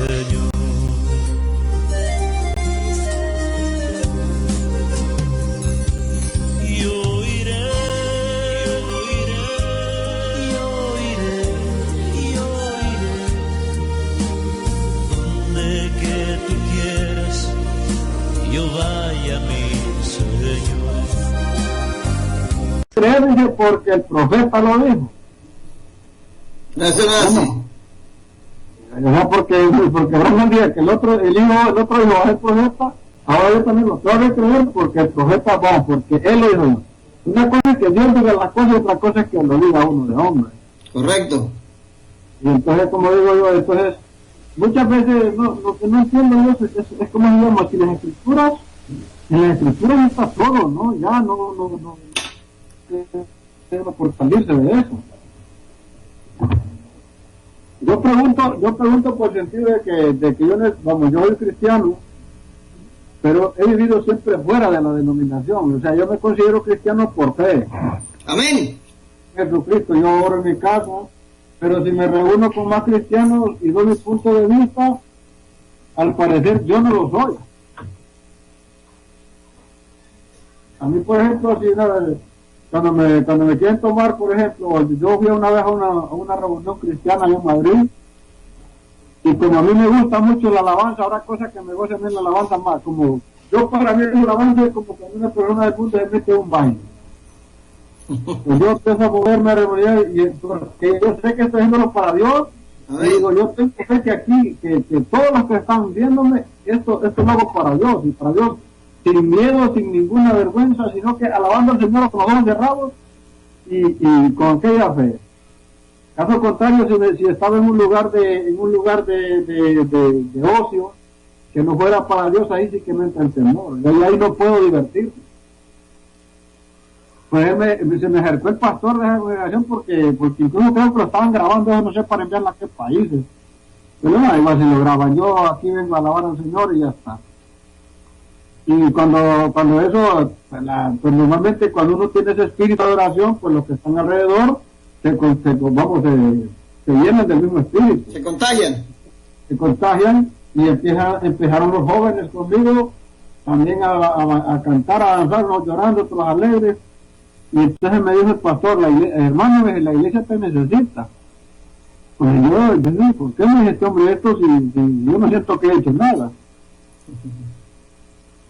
Señor. Yo iré, yo iré, yo iré, yo iré, donde que tú quieras, yo vaya, mi Señor. Créeme porque el profeta lo dijo. Eso no es así. No, porque Abraham dice que el otro hijo es el profeta. Ahora yo también lo tengo que creer porque el profeta va, porque él lo dijo. Una cosa es que Dios diga las cosas y otra cosa es que lo diga uno de hombre. Correcto. Y entonces, como digo yo, entonces muchas veces lo que no entiendo yo es como digamos, si en las escrituras está todo, ¿no? Ya no por salirse de eso. Yo pregunto por el sentido de que yo soy cristiano, pero he vivido siempre fuera de la denominación. O sea, yo me considero cristiano por fe. Amén. Jesucristo, yo oro en mi casa, pero si me reúno con más cristianos y doy mi punto de vista, al parecer yo no lo soy. A mí, por ejemplo, si cuando me quieren tomar, por ejemplo, yo fui una vez a una reunión cristiana en Madrid, y como a mí me gusta mucho la alabanza, ahora cosa que me goza a mí la alabanza más, como yo para mí la alabanza es como cuando una persona del mundo se mete un baño. Pues yo empiezo a moverme a reunir, y porque yo sé que estoy haciéndolo para Dios, y digo, yo tengo fe que aquí, que todos los que están viéndome, esto lo hago para Dios, y para Dios, sin miedo, sin ninguna vergüenza, sino que alabando al Señor con los ojos cerrados y con aquella fe. Caso contrario, si estaba en un lugar de ocio, que no fuera para Dios, ahí sí que me entra el temor, y ahí no puedo divertirme. Pues se me acercó el pastor de esa congregación porque incluso creo que lo estaban grabando, no sé para enviarla a qué países. Pero no, igual si lo graban, yo aquí vengo a alabar al Señor y ya está. Y cuando eso, pues normalmente cuando uno tiene ese espíritu de oración, pues los que están alrededor se llenan del mismo espíritu. Se contagian. Se contagian y empezaron los jóvenes conmigo también a cantar, a danzar, unos llorando, otros alegres. Y entonces me dijo el pastor, hermano, la iglesia te necesita. Pues yo dije, ¿por qué me dice este hombre esto si yo no siento que he hecho nada?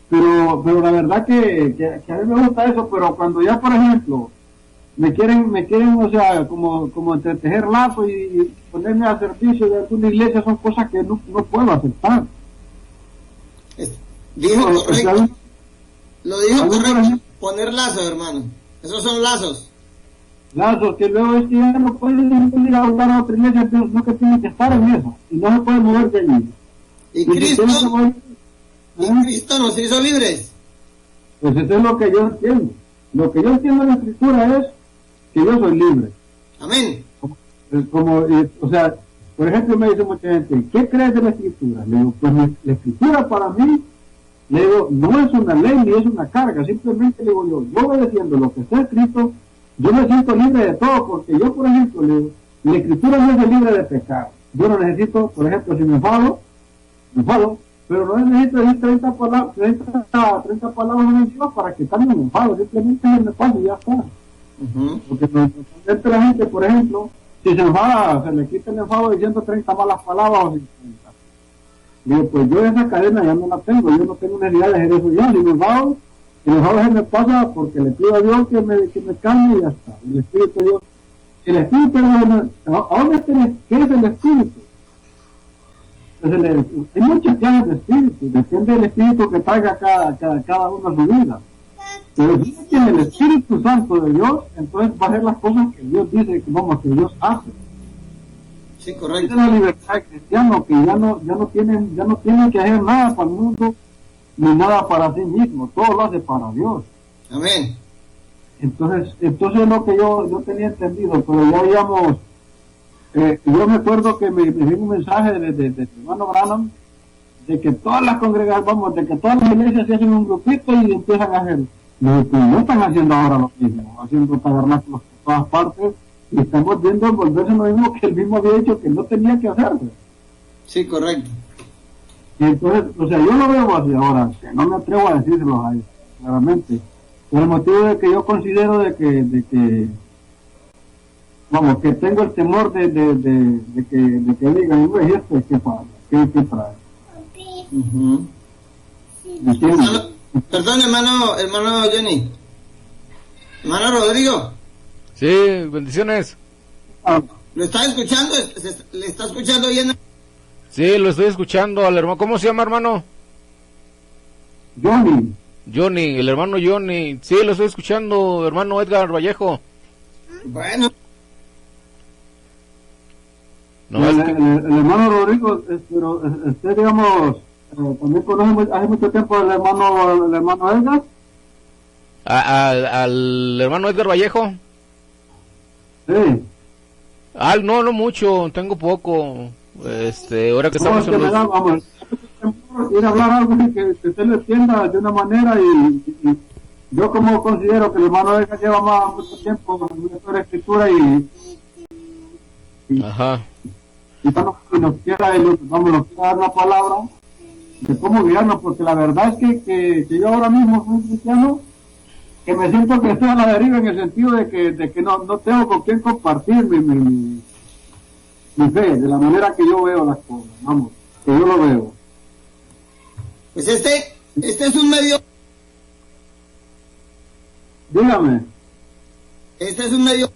Pero la verdad que a mí me gusta eso, pero cuando ya, por ejemplo, me quieren, o sea, como entretejer lazos y ponerme a servicio de alguna iglesia, son cosas que no puedo aceptar. Dijo correcto. O sea, Lo dijo correcto. Poner lazos, hermano. Esos son lazos. Lazos que luego es que ya no pueden ir a hablar a otra iglesia, no que tienen que estar en eso, y no se pueden mover de allí. Y Cristo nos hizo libres. Pues eso es lo que yo entiendo. Lo que yo entiendo en la escritura es que yo soy libre. Amén. O sea, por ejemplo, me dice mucha gente, ¿qué crees de la escritura? Le digo, pues la escritura para mí, le digo, no es una ley ni es una carga, simplemente le digo yo obedeciendo lo que está escrito, yo me siento libre de todo, porque yo, por ejemplo, le digo, la escritura no es libre de pecado. Yo no necesito, por ejemplo, si me enfado, pero no necesito decir 30 palabras encima para quitarme el enfado, simplemente me paso y ya está. Porque normalmente la gente, por ejemplo, si se enfada, se le quita el enfado diciendo 30 malas palabras o 50. Digo, pues yo esa cadena ya no la tengo, yo no tengo necesidad de hacer eso ya, si me enfado, el enfado se me pasa porque le pido a Dios que me calme y ya está. El Espíritu de Dios, ¿a dónde qué es el Espíritu? Entonces, hay muchas clases de espíritu, depende del espíritu que traiga cada uno a su vida. Pero si tiene el Espíritu Santo de Dios, entonces va a hacer las cosas que Dios dice que Dios hace. Sí, correcto. Es la libertad del cristiano, que ya no tienen que hacer nada para el mundo ni nada para sí mismo, todo lo hace para Dios. Amén. Entonces es lo que yo tenía entendido, pero ya digamos, yo me acuerdo que me vino un mensaje de hermano Branham de que todas las congregaciones, de que todas las iglesias se hacen un grupito y empiezan a hacer lo que no están haciendo ahora lo mismo, haciendo tabernaclos por todas partes, y estamos viendo volverse lo mismo que él mismo había dicho que no tenía que hacerlo. Sí, correcto. Y entonces, o sea, yo lo veo así ahora, que no me atrevo a decírselo a ellos, claramente. Por el motivo de que yo considero de que vamos, que tengo el temor de que digan, güey, esto es que pasa, qué trae. Ujú. ¿Me entiendes? Perdón, hermano Johnny. Hermano Rodrigo, Sí, bendiciones. Ah, ¿lo está escuchando? ¿Le está escuchando bien? Sí, lo estoy escuchando al hermano. ¿Cómo se llama, hermano? Johnny, Johnny, el hermano Johnny. Sí, lo estoy escuchando, hermano Edgar Vallejo. Bueno, No, el, es que... el hermano Rodrigo, pero usted, digamos, también conoce hace mucho tiempo el hermano Edgar. al hermano Edgar Vallejo. Sí. No, no mucho, tengo poco. Ahora que No, estamos es que en me da, los... vamos, ir a hablar algo así que usted lo entienda de una manera y yo como considero que el hermano Edgar lleva mucho tiempo con la escritura y Ajá. y nos quiera nos quiera dar la palabra de cómo guiarnos, porque la verdad es que yo ahora mismo soy cristiano, que me siento que estoy a la deriva en el sentido de que no tengo con quién compartir mi fe, de la manera que yo veo las cosas, vamos, que yo lo veo. pues este es un medio, Dígame. este es un medio,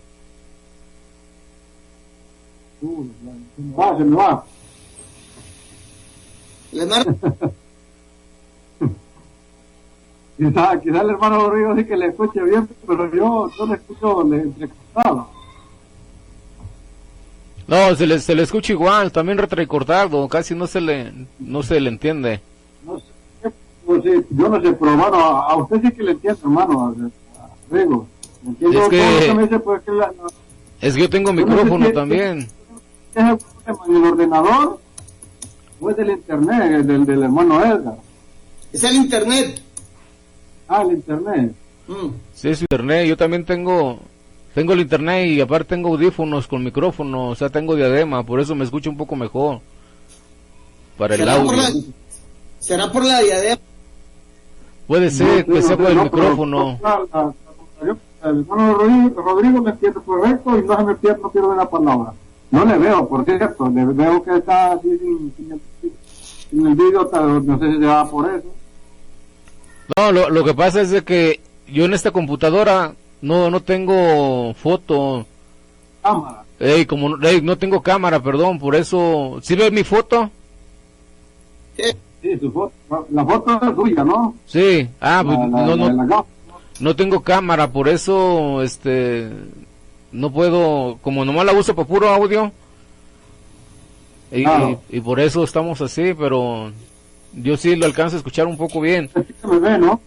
Se me va. le marco, Quizá el hermano Rodrigo sí que le escuche bien, pero yo le escucho entrecortado. No, se le escucha igual, también recortado, casi no se le entiende. No sé, pues sí, yo no sé, pero hermano, a usted sí que le entiendo, hermano, a Rodrigo. Entiendo Es que- todo lo que me dice, pues que Es que yo tengo Yo no sé micrófono qué- también. ¿es el problema del ordenador o es del internet, del hermano Edgar? es el internet. Ah, el internet. Mm. Sí, es internet, yo también tengo el internet y aparte tengo audífonos con micrófono, o sea, tengo diadema, por eso me escucho un poco mejor. Para el audio. ¿Será por la diadema? Puede ser que sea por el micrófono. El hermano Rodrigo me entiende correcto y no se me pierde, no pierdo una palabra. No le veo, por cierto, le veo que está así sin el vídeo, no sé si se va por eso. No, lo que pasa es de que yo en esta computadora no tengo foto. Cámara. No tengo cámara, perdón, por eso... ¿Sí ves mi foto? Sí, su foto, la foto es suya, ¿no? Sí. Pues de la gafa. no tengo cámara, por eso, no puedo, como nomás la uso para puro audio, Claro. y por eso estamos así, pero yo sí lo alcanzo a escuchar un poco bien. Así se me ve, ¿no?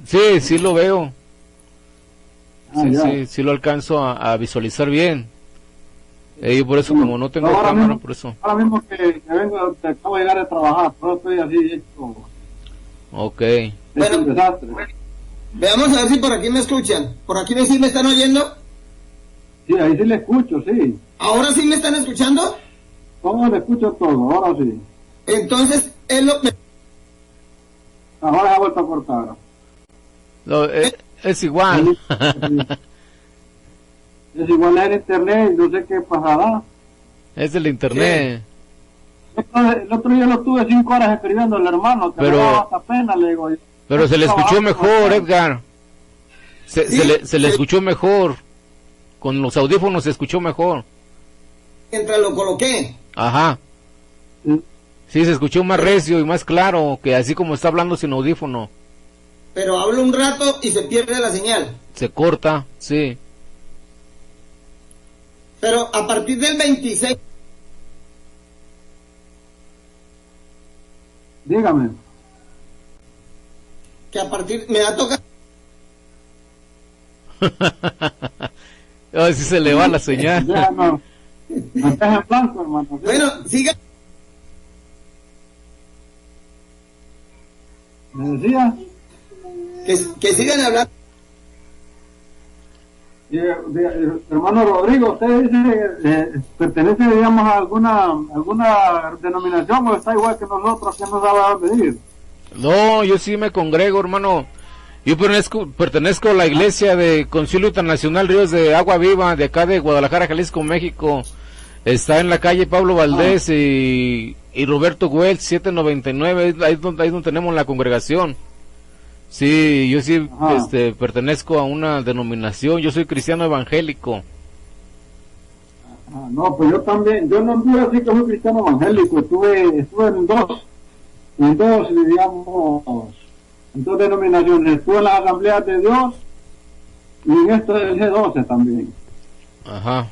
Sí, sí lo veo. Ya. Sí lo alcanzo a visualizar bien. Y por eso, como no tengo Ahora cámara, mismo- por eso. Ahora mismo que vengo, te acabo de llegar a trabajar, pero estoy así hecho. Ok. Es Bueno. un desastre. Veamos a ver si por aquí me escuchan. ¿Por aquí sí me están oyendo? Sí, ahí sí le escucho, sí. ¿Ahora sí me están escuchando? Todo le escucho todo, ahora sí. Entonces, es lo que... Ahora se ha vuelto a cortar. No, es igual. Es igual el internet, no sé qué pasará. Es del internet. El otro día lo tuve 5 horas escribiendo al hermano, que Pero- me daba hasta pena, le digo. Pero se le escuchó mejor, Edgar. Sí, Se le sí. escuchó mejor. Con los audífonos se escuchó mejor. Mientras lo coloqué. Ajá. Sí, se escuchó más recio y más claro que así como está hablando sin audífono. Pero hablo un rato y se pierde la señal. Se corta, sí. Pero a partir del 26... Dígame. que a partir... me da toca... Ay, sí se le va la señal. Déjanos. No estés en blanco, hermano. ¿sí? Bueno, siga. ¿Me decía? Que sigan hablando. hermano Rodrigo, ¿usted dice, pertenece, digamos, a alguna denominación o está igual que nosotros, que no sabe a dónde ir? No, yo sí me congrego, hermano. Yo pertenezco a la iglesia de Concilio Internacional Ríos de Agua Viva, de acá de Guadalajara, Jalisco, México. Está en la calle Pablo Valdés y Roberto Güell, 799, ahí es donde tenemos la congregación. Sí, yo sí pertenezco a una denominación, yo soy cristiano evangélico. No, pues yo también, yo no anduve así que soy cristiano evangélico, estuve en dos, digamos, en dos denominaciones, estuve en las Asambleas de Dios y en esto del G12 también. Ajá.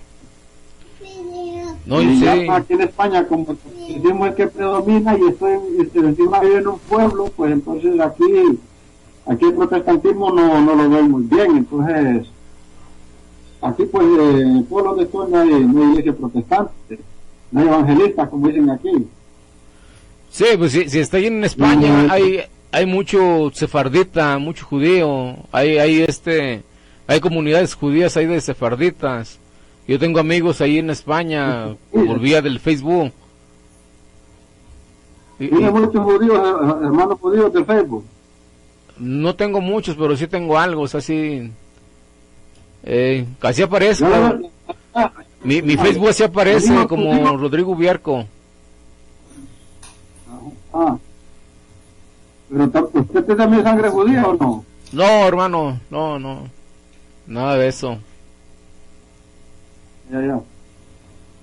No, y sí. ya aquí en España, como decimos el que predomina y estoy encima vivo en un pueblo, pues entonces aquí el protestantismo no lo veo muy bien, entonces aquí pues en el pueblo donde estoy no hay iglesia protestante, no hay evangelistas como dicen aquí. Sí, pues si está ahí en España hay mucho sefardita, mucho judío, hay comunidades judías ahí de sefarditas. Yo tengo amigos ahí en España por vía del Facebook. ¿Tiene muchos judíos, hermanos judíos del Facebook? No tengo muchos, pero sí tengo algo, o sea, sí. Así aparezco. Mi Facebook así aparece como Rodrigo Biarco. ¿Pero usted también sangre judía o no? No, hermano, no. Nada de eso. Ya.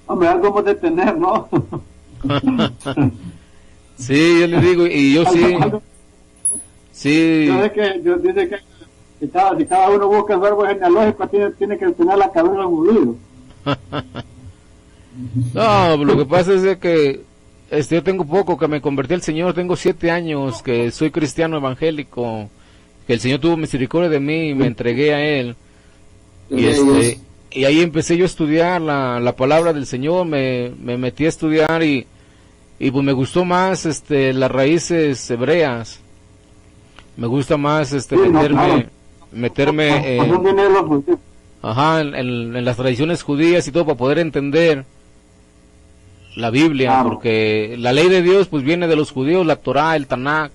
Hombre, algo hemos de tener, ¿no? Sí, yo le digo, y yo sí. Sí. Dice que si cada uno busca su árbol genealógico, tiene que tener la cabeza judío. No, lo que pasa es de que yo tengo poco que me convertí al Señor, tengo 7 años que soy cristiano evangélico, que el Señor tuvo misericordia de mí y me entregué a Él. Y ahí empecé yo a estudiar la palabra del Señor, me metí a estudiar y pues me gustó más las raíces hebreas. Me gusta más meterme en las tradiciones judías y todo para poder entender la Biblia, porque la ley de Dios pues viene de los judíos, la Torá, el Tanakh,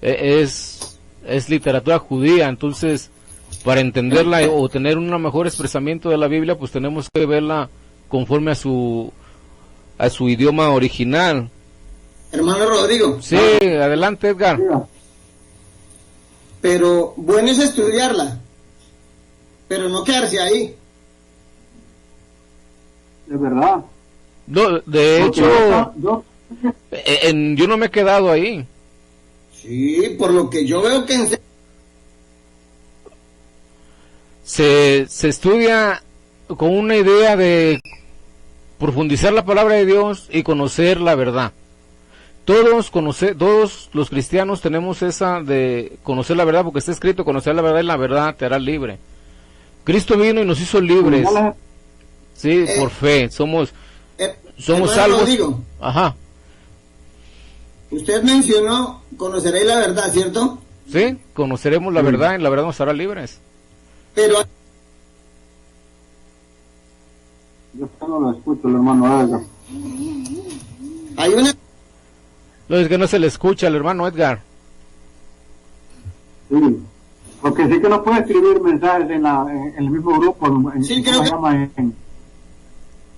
es literatura judía, entonces para entenderla o tener un mejor expresamiento de la Biblia pues tenemos que verla conforme a su idioma original. Hermano Rodrigo. Sí, adelante Edgar. Pero bueno es estudiarla, pero no quedarse ahí. De verdad. No, de hecho, yo no me he quedado ahí. Sí, por lo que yo veo que se estudia con una idea de profundizar la palabra de Dios y conocer la verdad. Todos los cristianos tenemos esa de conocer la verdad, porque está escrito, conocer la verdad y la verdad te hará libre. Cristo vino y nos hizo libres. Sí, por fe, somos salvos. Rodrigo, ajá. Usted mencionó, conoceréis la verdad, ¿cierto? Sí, conoceremos la verdad y la verdad nos hará libres. Pero yo no lo escucho, el hermano Edgar. Hay una... No, es que no se le escucha al hermano Edgar. Sí, porque sí que no puede escribir mensajes en el mismo grupo. Sí, creo que...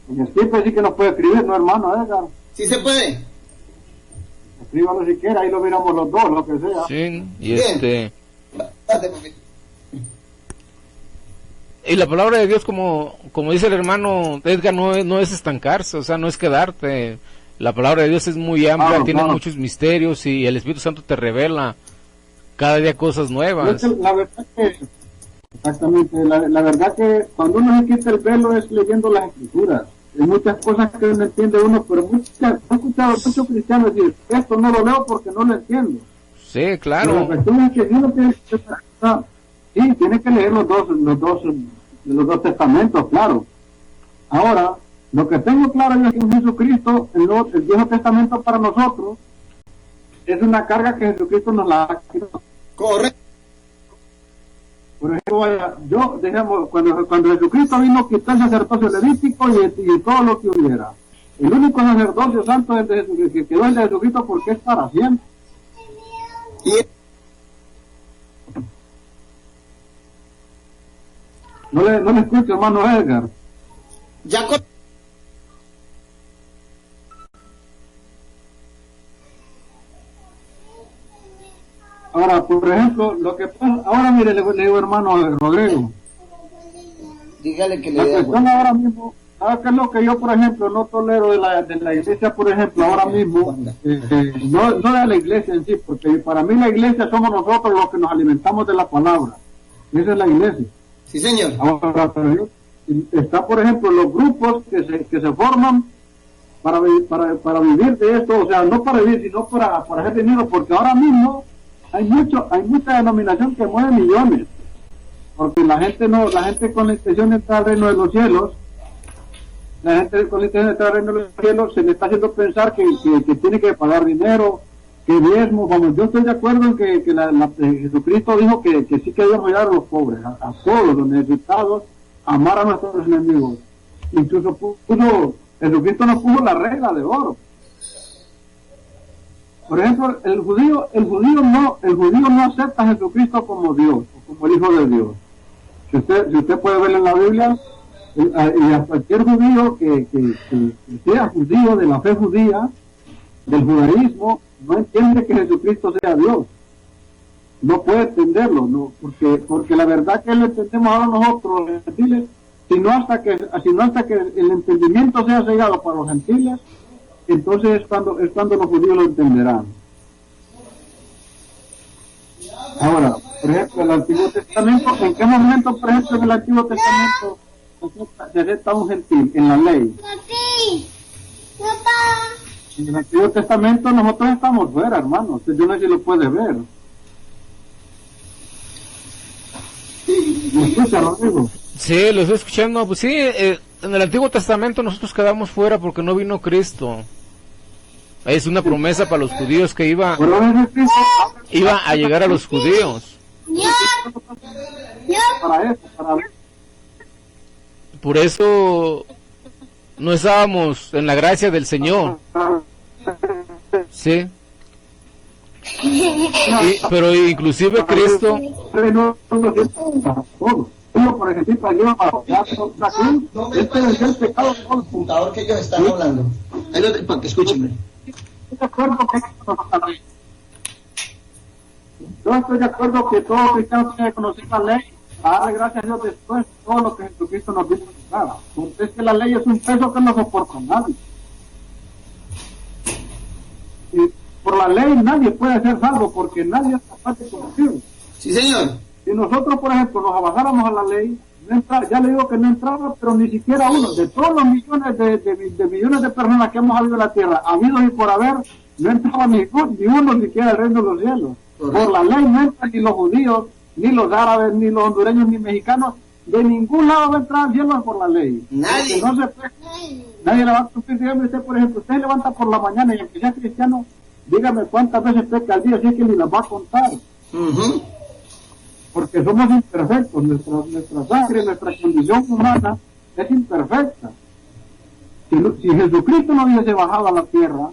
En Skype sí que nos puede escribir, ¿no, hermano Edgar? Sí se puede. Escríbalo si quiere, ahí lo miramos los dos, lo que sea. Sí, y y la palabra de Dios, como dice el hermano Edgar, no es estancarse, o sea, no es quedarte. La palabra de Dios es muy amplia, tiene muchos misterios y el Espíritu Santo te revela cada día cosas nuevas. La verdad que, exactamente, la verdad que cuando uno se quita el velo es leyendo las Escrituras. Hay muchas cosas que no entiende uno, pero he escuchado muchos cristianos decir, esto no lo leo porque no lo entiendo. Sí, claro. Pero la cuestión es que uno tiene que leer los dos testamentos, claro. Ahora, lo que tengo claro yo es que en Jesucristo, el Viejo Testamento para nosotros, es una carga que Jesucristo nos la ha quitado. Correcto. Por ejemplo, vaya, yo, digamos, cuando Jesucristo vino a quitar el sacerdocio levítico y todo lo que hubiera, el único sacerdocio santo es el de Jesucristo, que quedó el de Jesucristo porque es para siempre. Y No le escucho, hermano Edgar. ya con... Ahora, por ejemplo, lo que pasa, ahora mire, le digo hermano Rodrigo, Dígale que la le dé agua. cuestión ahora mismo, ¿sabes qué es lo que yo, por ejemplo, no tolero de la iglesia, por ejemplo, ahora mismo? No de la iglesia en sí, porque para mí la iglesia somos nosotros los que nos alimentamos de la palabra. Esa es la iglesia. Sí, señor. Ahora, pero está, por ejemplo, los grupos que se forman para vivir de esto, o sea, no para vivir, sino para hacer dinero, porque ahora mismo hay mucha denominación que mueve millones, porque la gente con la intención de entrar al reino de los cielos, la gente con la intención de entrar al reino de los cielos se le está haciendo pensar que tiene que pagar dinero, que diezmo. Vamos, yo estoy de acuerdo en que Jesucristo dijo que sí que debemos ayudar a los pobres, a todos los necesitados, amar a nuestros enemigos. Incluso Jesucristo nos puso la regla de oro. Por ejemplo, el judío no acepta a Jesucristo como Dios, o como el Hijo de Dios. Si usted puede ver en la Biblia, y a cualquier judío que sea judío, de la fe judía, del judaísmo, no entiende que Jesucristo sea Dios. No puede entenderlo, no, porque la verdad que lo entendemos ahora nosotros los gentiles, sino hasta que el entendimiento sea cegado para los gentiles, entonces es cuando los judíos lo entenderán. Ahora, por ejemplo, el Antiguo Testamento, ¿en qué momento, por ejemplo, en el Antiguo Testamento se acepta un gentil? En la ley. En el Antiguo Testamento nosotros estamos fuera, hermano. Yo no sé si lo puede ver. ¿Me escucha, Rodrigo? Sí, lo estoy escuchando. Pues sí, en el Antiguo Testamento nosotros quedamos fuera porque no vino Cristo. Es una promesa para los judíos que iba a llegar a los judíos. Por eso no estábamos en la gracia del Señor. Sí. Pero inclusive Cristo... Por ejemplo, este es el pecado del computador que ellos están hablando. Para que escuchen. Yo estoy de acuerdo que todo cristiano tiene que conocer la ley, a darle gracias a Dios después de todo lo que Jesucristo nos vino a dar. Porque es que la ley es un peso que no soporta nadie. Y por la ley nadie puede ser salvo porque nadie es capaz de conocerlo. Sí, señor. Si nosotros, por ejemplo, nos abajáramos a la ley, ya le digo que no entraba, pero ni siquiera uno, de todos los millones de millones de personas que hemos habido en la tierra, habidos y por haber, no entraba ni uno siquiera al reino de los cielos. Por la ley no entran ni los judíos, ni los árabes, ni los hondureños, ni mexicanos, de ningún lado va a entrar al cielo por la ley. Nadie. Nadie le va a cumplir. Dígame usted, por ejemplo, usted se levanta por la mañana y aunque sea cristiano, dígame cuántas veces peca al día, si es que ni las va a contar. Porque somos imperfectos, nuestra sangre, nuestra condición humana es imperfecta. Si Jesucristo no hubiese bajado a la tierra,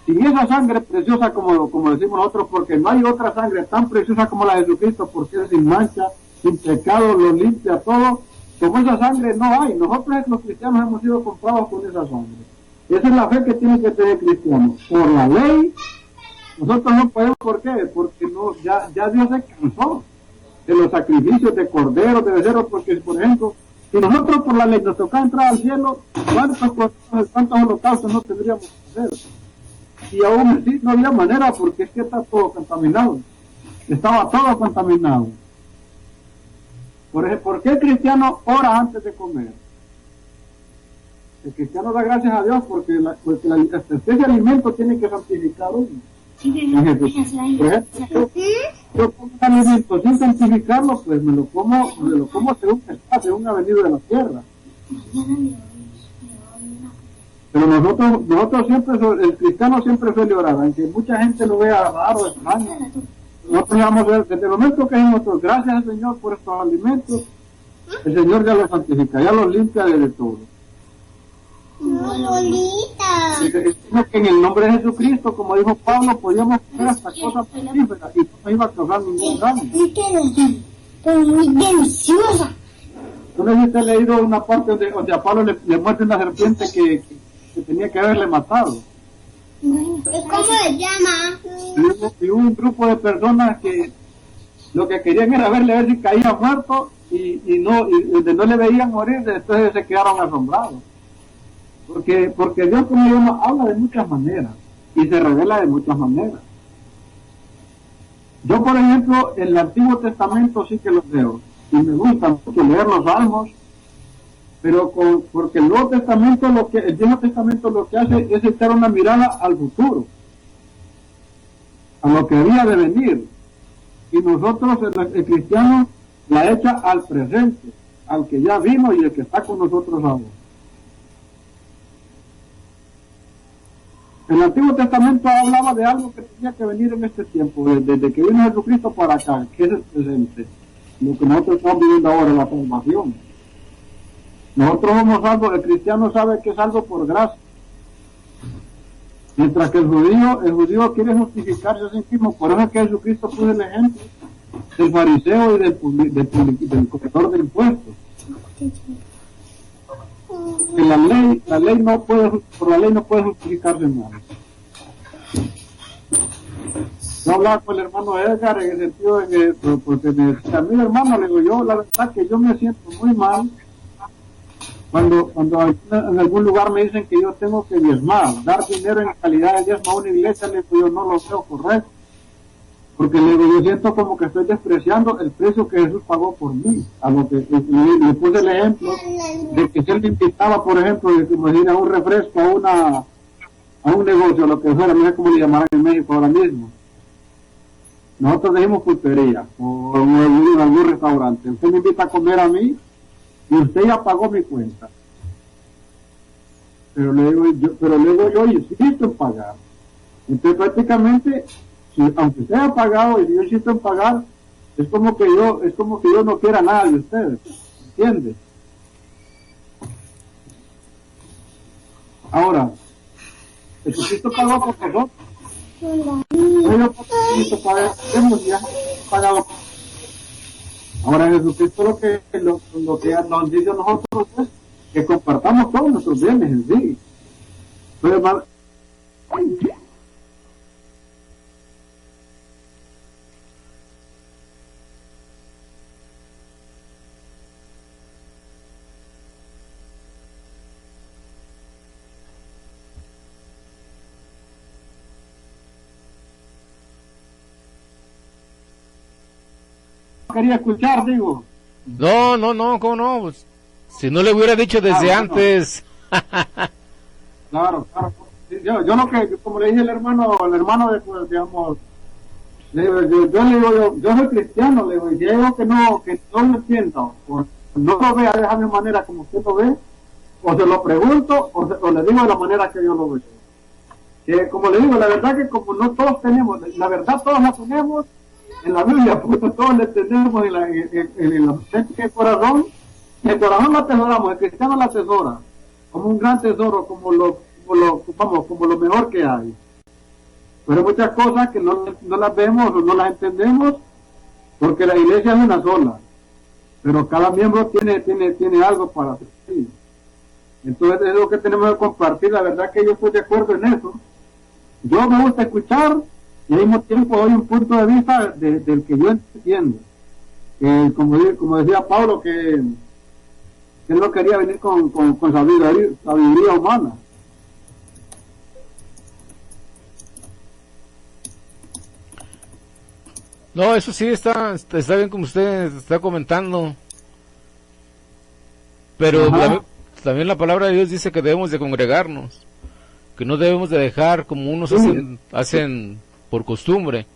sin esa sangre preciosa como decimos nosotros, porque no hay otra sangre tan preciosa como la de Jesucristo, porque es sin mancha, sin pecado, lo limpia todo, como esa sangre no hay. Nosotros los cristianos hemos sido comprados con esa sangre. Esa es la fe que tiene que tener el cristiano. Por la ley, nosotros no podemos. ¿Por qué? Porque ya Dios se cansó de los sacrificios de corderos, de becerros, porque, por ejemplo, si nosotros por la ley nos toca entrar al cielo, ¿cuántos holocaustos no tendríamos que hacer? Y aún así no había manera, porque es que está todo contaminado. Estaba todo contaminado. Por ejemplo, ¿por qué el cristiano ora antes de comer? El cristiano da gracias a Dios porque ese alimento tiene que santificar uno. Por ejemplo, yo como un alimento sin santificarlo, pues me lo como según ha venido de la tierra. Pero nosotros siempre, el cristiano siempre suele orar, aunque mucha gente lo vea raro, extraño. nosotros vamos a ver, desde el momento que nosotros, gracias al Señor por estos alimentos, el Señor ya los santifica, ya los limpia de todo. Que en el nombre de Jesucristo, como dijo Pablo, podíamos hacer hasta cosas fructíferas y no iba a causar ningún daño. Pero muy deliciosa. ¿Tú no has leído una parte donde a Pablo le muerde una serpiente que tenía que haberle matado? ¿Cómo se llama? Y hubo un grupo de personas que lo que querían era verle a ver si caía muerto y donde no le veían morir, entonces se quedaron asombrados. Porque Dios, como llama, habla de muchas maneras y se revela de muchas maneras. Yo, por ejemplo, en el Antiguo Testamento sí que los leo y me gusta mucho leer los Salmos, pero porque el Nuevo Testamento, el Viejo Testamento lo que hace es echar una mirada al futuro, a lo que había de venir, y nosotros, el cristiano, la echa al presente, al que ya vino y el que está con nosotros ahora. El Antiguo Testamento hablaba de algo que tenía que venir en este tiempo, desde que vino Jesucristo para acá, que es el presente, lo que nosotros estamos viviendo ahora, la salvación. Nosotros somos algo, el cristiano sabe que es algo por gracia, mientras que el judío quiere justificarse a sí mismo. Por eso es que Jesucristo puso el ejemplo del fariseo y del cobrador de impuestos. Que la ley no puede justificarse nada. Yo hablaba con el hermano Edgar en el sentido de que, porque me decía, a mí hermano, le digo yo, la verdad que yo me siento muy mal cuando en algún lugar me dicen que yo tengo que diezmar, dar dinero en calidad de diezmo a una iglesia, le digo yo no lo veo correcto, porque le digo yo siento como que estoy despreciando el precio que Jesús pagó por mí. A lo que le puse el ejemplo de que si él me invitaba, por ejemplo, de que me diera un refresco a un negocio, lo que fuera, no sé cómo le llamarán en México ahora mismo. Nosotros decimos pulpería o en algún restaurante. Usted me invita a comer a mí y usted ya pagó mi cuenta. Pero le digo yo insisto en pagar. Entonces prácticamente, aunque usted haya pagado y yo insisto en pagar, es como que yo no quiera nada de ustedes. ¿Entiende? Ahora, Jesucristo pagó por nosotros. Hemos ya pagado. Ahora Jesucristo lo que nos dice a nosotros es que compartamos todos nuestros bienes en sí. Pero, quería escuchar, digo. No, ¿cómo no? Pues, si no le hubiera dicho desde antes. Claro. Yo lo que, como le dije al hermano de, pues, digamos, yo soy cristiano, le digo, y si hay algo que no lo entiendo, o no lo vea de esa manera como usted lo ve, o se lo pregunto, o le digo de la manera que yo lo veo. Que, como le digo, la verdad que como no todos tenemos, la verdad todos la tenemos en la Biblia, porque todos la entendemos en la mente del corazón. El corazón la atesoramos, el cristiano la atesora como un gran tesoro, como lo mejor que hay. Pero hay muchas cosas que no las vemos o no las entendemos, porque la iglesia es una sola, pero cada miembro tiene algo para hacer. Entonces es lo que tenemos que compartir. La verdad que yo estoy de acuerdo en eso. Yo me gusta escuchar y al mismo tiempo doy un punto de vista del que yo entiendo. Como decía Pablo, que él no quería venir con sabiduría humana. No, eso sí está bien como usted está comentando. Pero también la palabra de Dios dice que debemos de congregarnos, que no debemos de dejar como unos hacen por costumbre.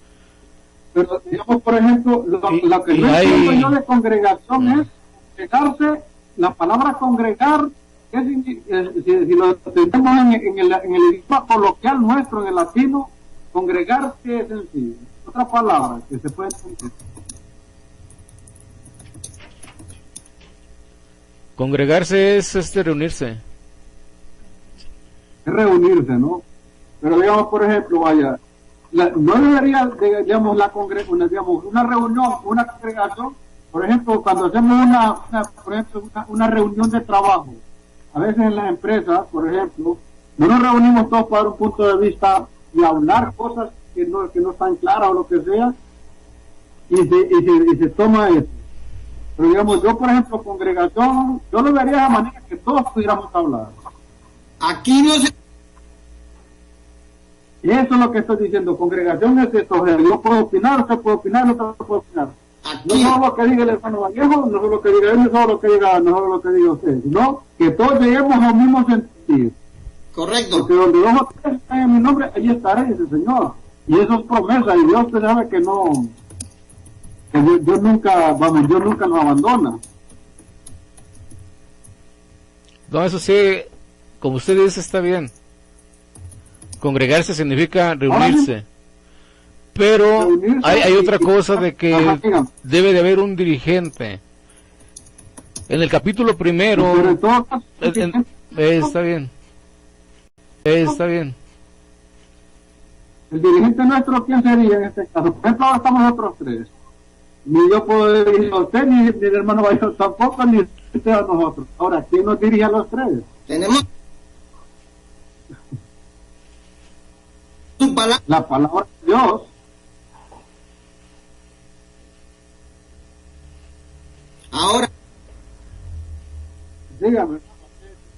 Pero digamos, por ejemplo, lo que yo entiendo yo de congregación es congregarse. La palabra congregar, si lo entendemos en el idioma coloquial nuestro, en el latino, congregarse es sencillo. otra palabra que se puede entender. Congregarse es reunirse. Es reunirse, ¿no? Pero digamos, por ejemplo, vaya, no debería, digamos, digamos, una reunión, una congregación, por ejemplo, cuando hacemos por ejemplo, una reunión de trabajo, a veces en las empresas, por ejemplo, no nos reunimos todos para dar un punto de vista y hablar cosas que no están claras o lo que sea, y se toma eso. Pero digamos, yo por ejemplo, congregación, yo lo vería de la manera que todos pudiéramos hablar. Aquí no se... Y eso es lo que estoy diciendo, congregación es esto, yo puedo opinar, usted puede opinar, otro puede opinar. No Aquí. solo lo que diga el hermano Vallejo, no solo lo que diga él, no solo lo que diga usted, sino que todos lleguemos al mismo sentido. Correcto. Porque donde dos o tres están en mi nombre, ahí estaré, dice el Señor. Y eso es promesa, y Dios usted sabe que no, que yo nunca, vamos, Dios nunca nos abandona. No, eso sí, como usted dice, está bien. Congregarse significa reunirse. Pero Reunirse hay otra cosa de Ajá, que dígame. debe de haber un dirigente. En el capítulo primero, Pero en todo caso, está bien. Está bien. el dirigente nuestro, ¿quién sería en este caso? Por ejemplo, ahora estamos nosotros tres. Ni yo puedo dirigir a usted, ni el hermano Vallejo tampoco, ni usted a nosotros. Ahora, ¿quién nos dirige a los tres? Tenemos tu palabra. La palabra de Dios. Ahora, Dígame,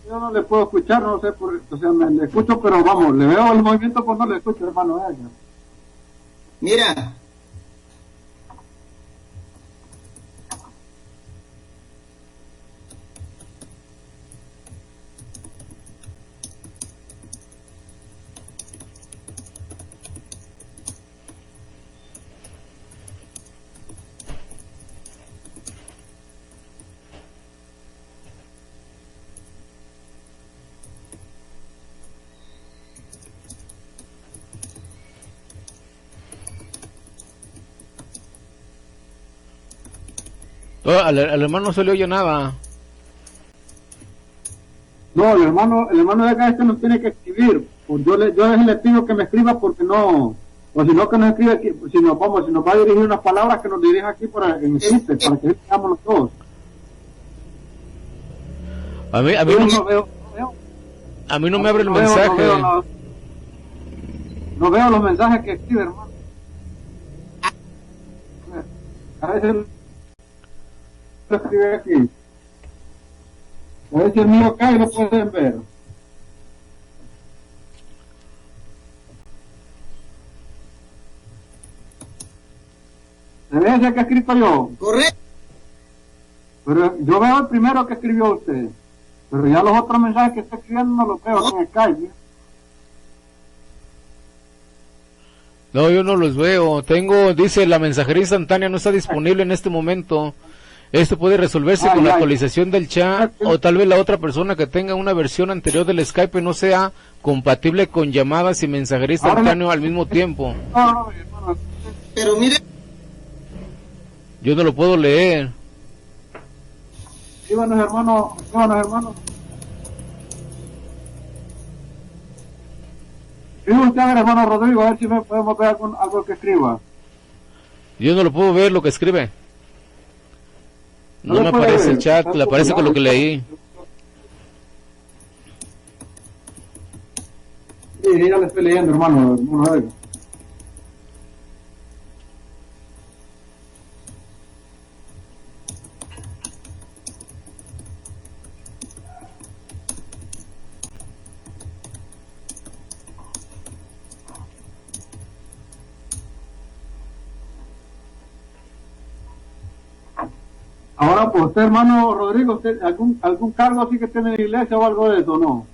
yo no le puedo escuchar, no sé, o sea, le escucho, pero vamos, le veo el movimiento, pues no le escucho, hermano Edgar. mira, Oh, al hermano no se le oye nada. No, el hermano de acá nos tiene que escribir. Pues yo le pido que me escriba porque no, o si no que nos escriba aquí, si nos va a dirigir unas palabras que nos dirija aquí en el sitio, para que veamos los dos. A mí Yo no, no veo, a mí no me abre el no veo, mensaje. no veo los mensajes que escribe, hermano. A veces lo escribe aquí. A veces el mío cae y lo pueden ver. ¿Se ve ese que he escrito yo? correcto. Pero yo veo el primero que escribió usted. Pero ya los otros mensajes que está escribiendo no los veo en Skype. No, yo no los veo. Dice, la mensajería instantánea no está disponible en este momento. Esto puede resolverse con la actualización del chat, o tal vez la otra persona que tenga una versión anterior del Skype no sea compatible con llamadas y mensajería instantánea al mismo tiempo. No, Pero mire, Yo no lo puedo leer. Íbanos, hermano. Escribe usted, hermano Rodrigo, a ver si me podemos ver algo que escriba. Yo no lo puedo ver lo que escribe. No me aparece el chat, le aparece con lo que leí. Sí, ya le estoy leyendo, hermano. A ver. Ahora, pues usted, hermano Rodrigo, usted algún cargo así que tiene en la iglesia o algo de eso, ¿no?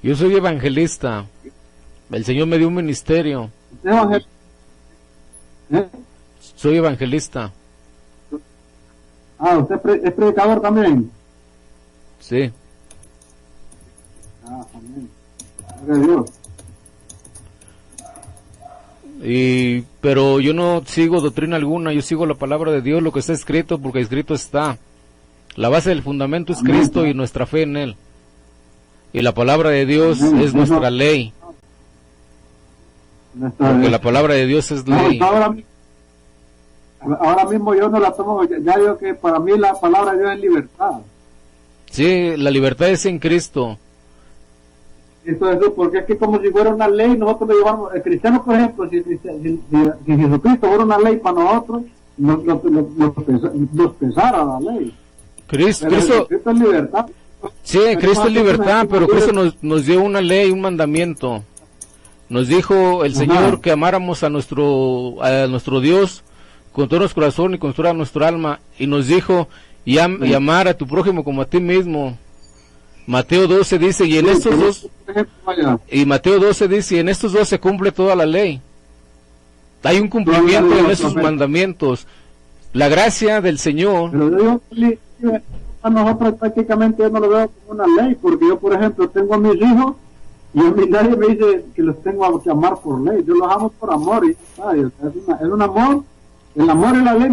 Yo soy evangelista. El Señor me dio un ministerio. ¿Usted es evangelista? Soy evangelista. Ah, ¿usted es predicador también? Sí. Ah, también. Gloria a Dios. Pero yo no sigo doctrina alguna, yo sigo la palabra de Dios, lo que está escrito, porque escrito está. La base del fundamento es Cristo y nuestra fe en Él. Y la palabra de Dios es nuestra ley. Porque la palabra de Dios es ley. Ahora mismo yo no la tomo, ya digo que para mí la palabra de Dios es libertad. Sí, la libertad es en Cristo. Entonces, porque es que como si fuera una ley, nosotros lo llevamos, el cristiano, por ejemplo, si Jesucristo fuera una ley para nosotros, nos pesara la ley. Cristo es libertad. Sí, Cristo es libertad, pero Cristo nos dio una ley, un mandamiento. Nos dijo el Señor que amáramos a nuestro Dios con todo nuestro corazón y con toda nuestra alma, y nos dijo y amar a tu prójimo como a ti mismo. Mateo 12 dice, y en estos dos, y Mateo 12 dice, y en estos dos se cumple toda la ley. Hay un cumplimiento en esos mandamientos. La gracia del Señor. Pero a nosotros prácticamente yo no lo veo como una ley, porque yo, por ejemplo, tengo a mis hijos y a mí nadie me dice que los tengo que amar por ley. Yo los amo por amor. Y, es un amor. El amor y la ley,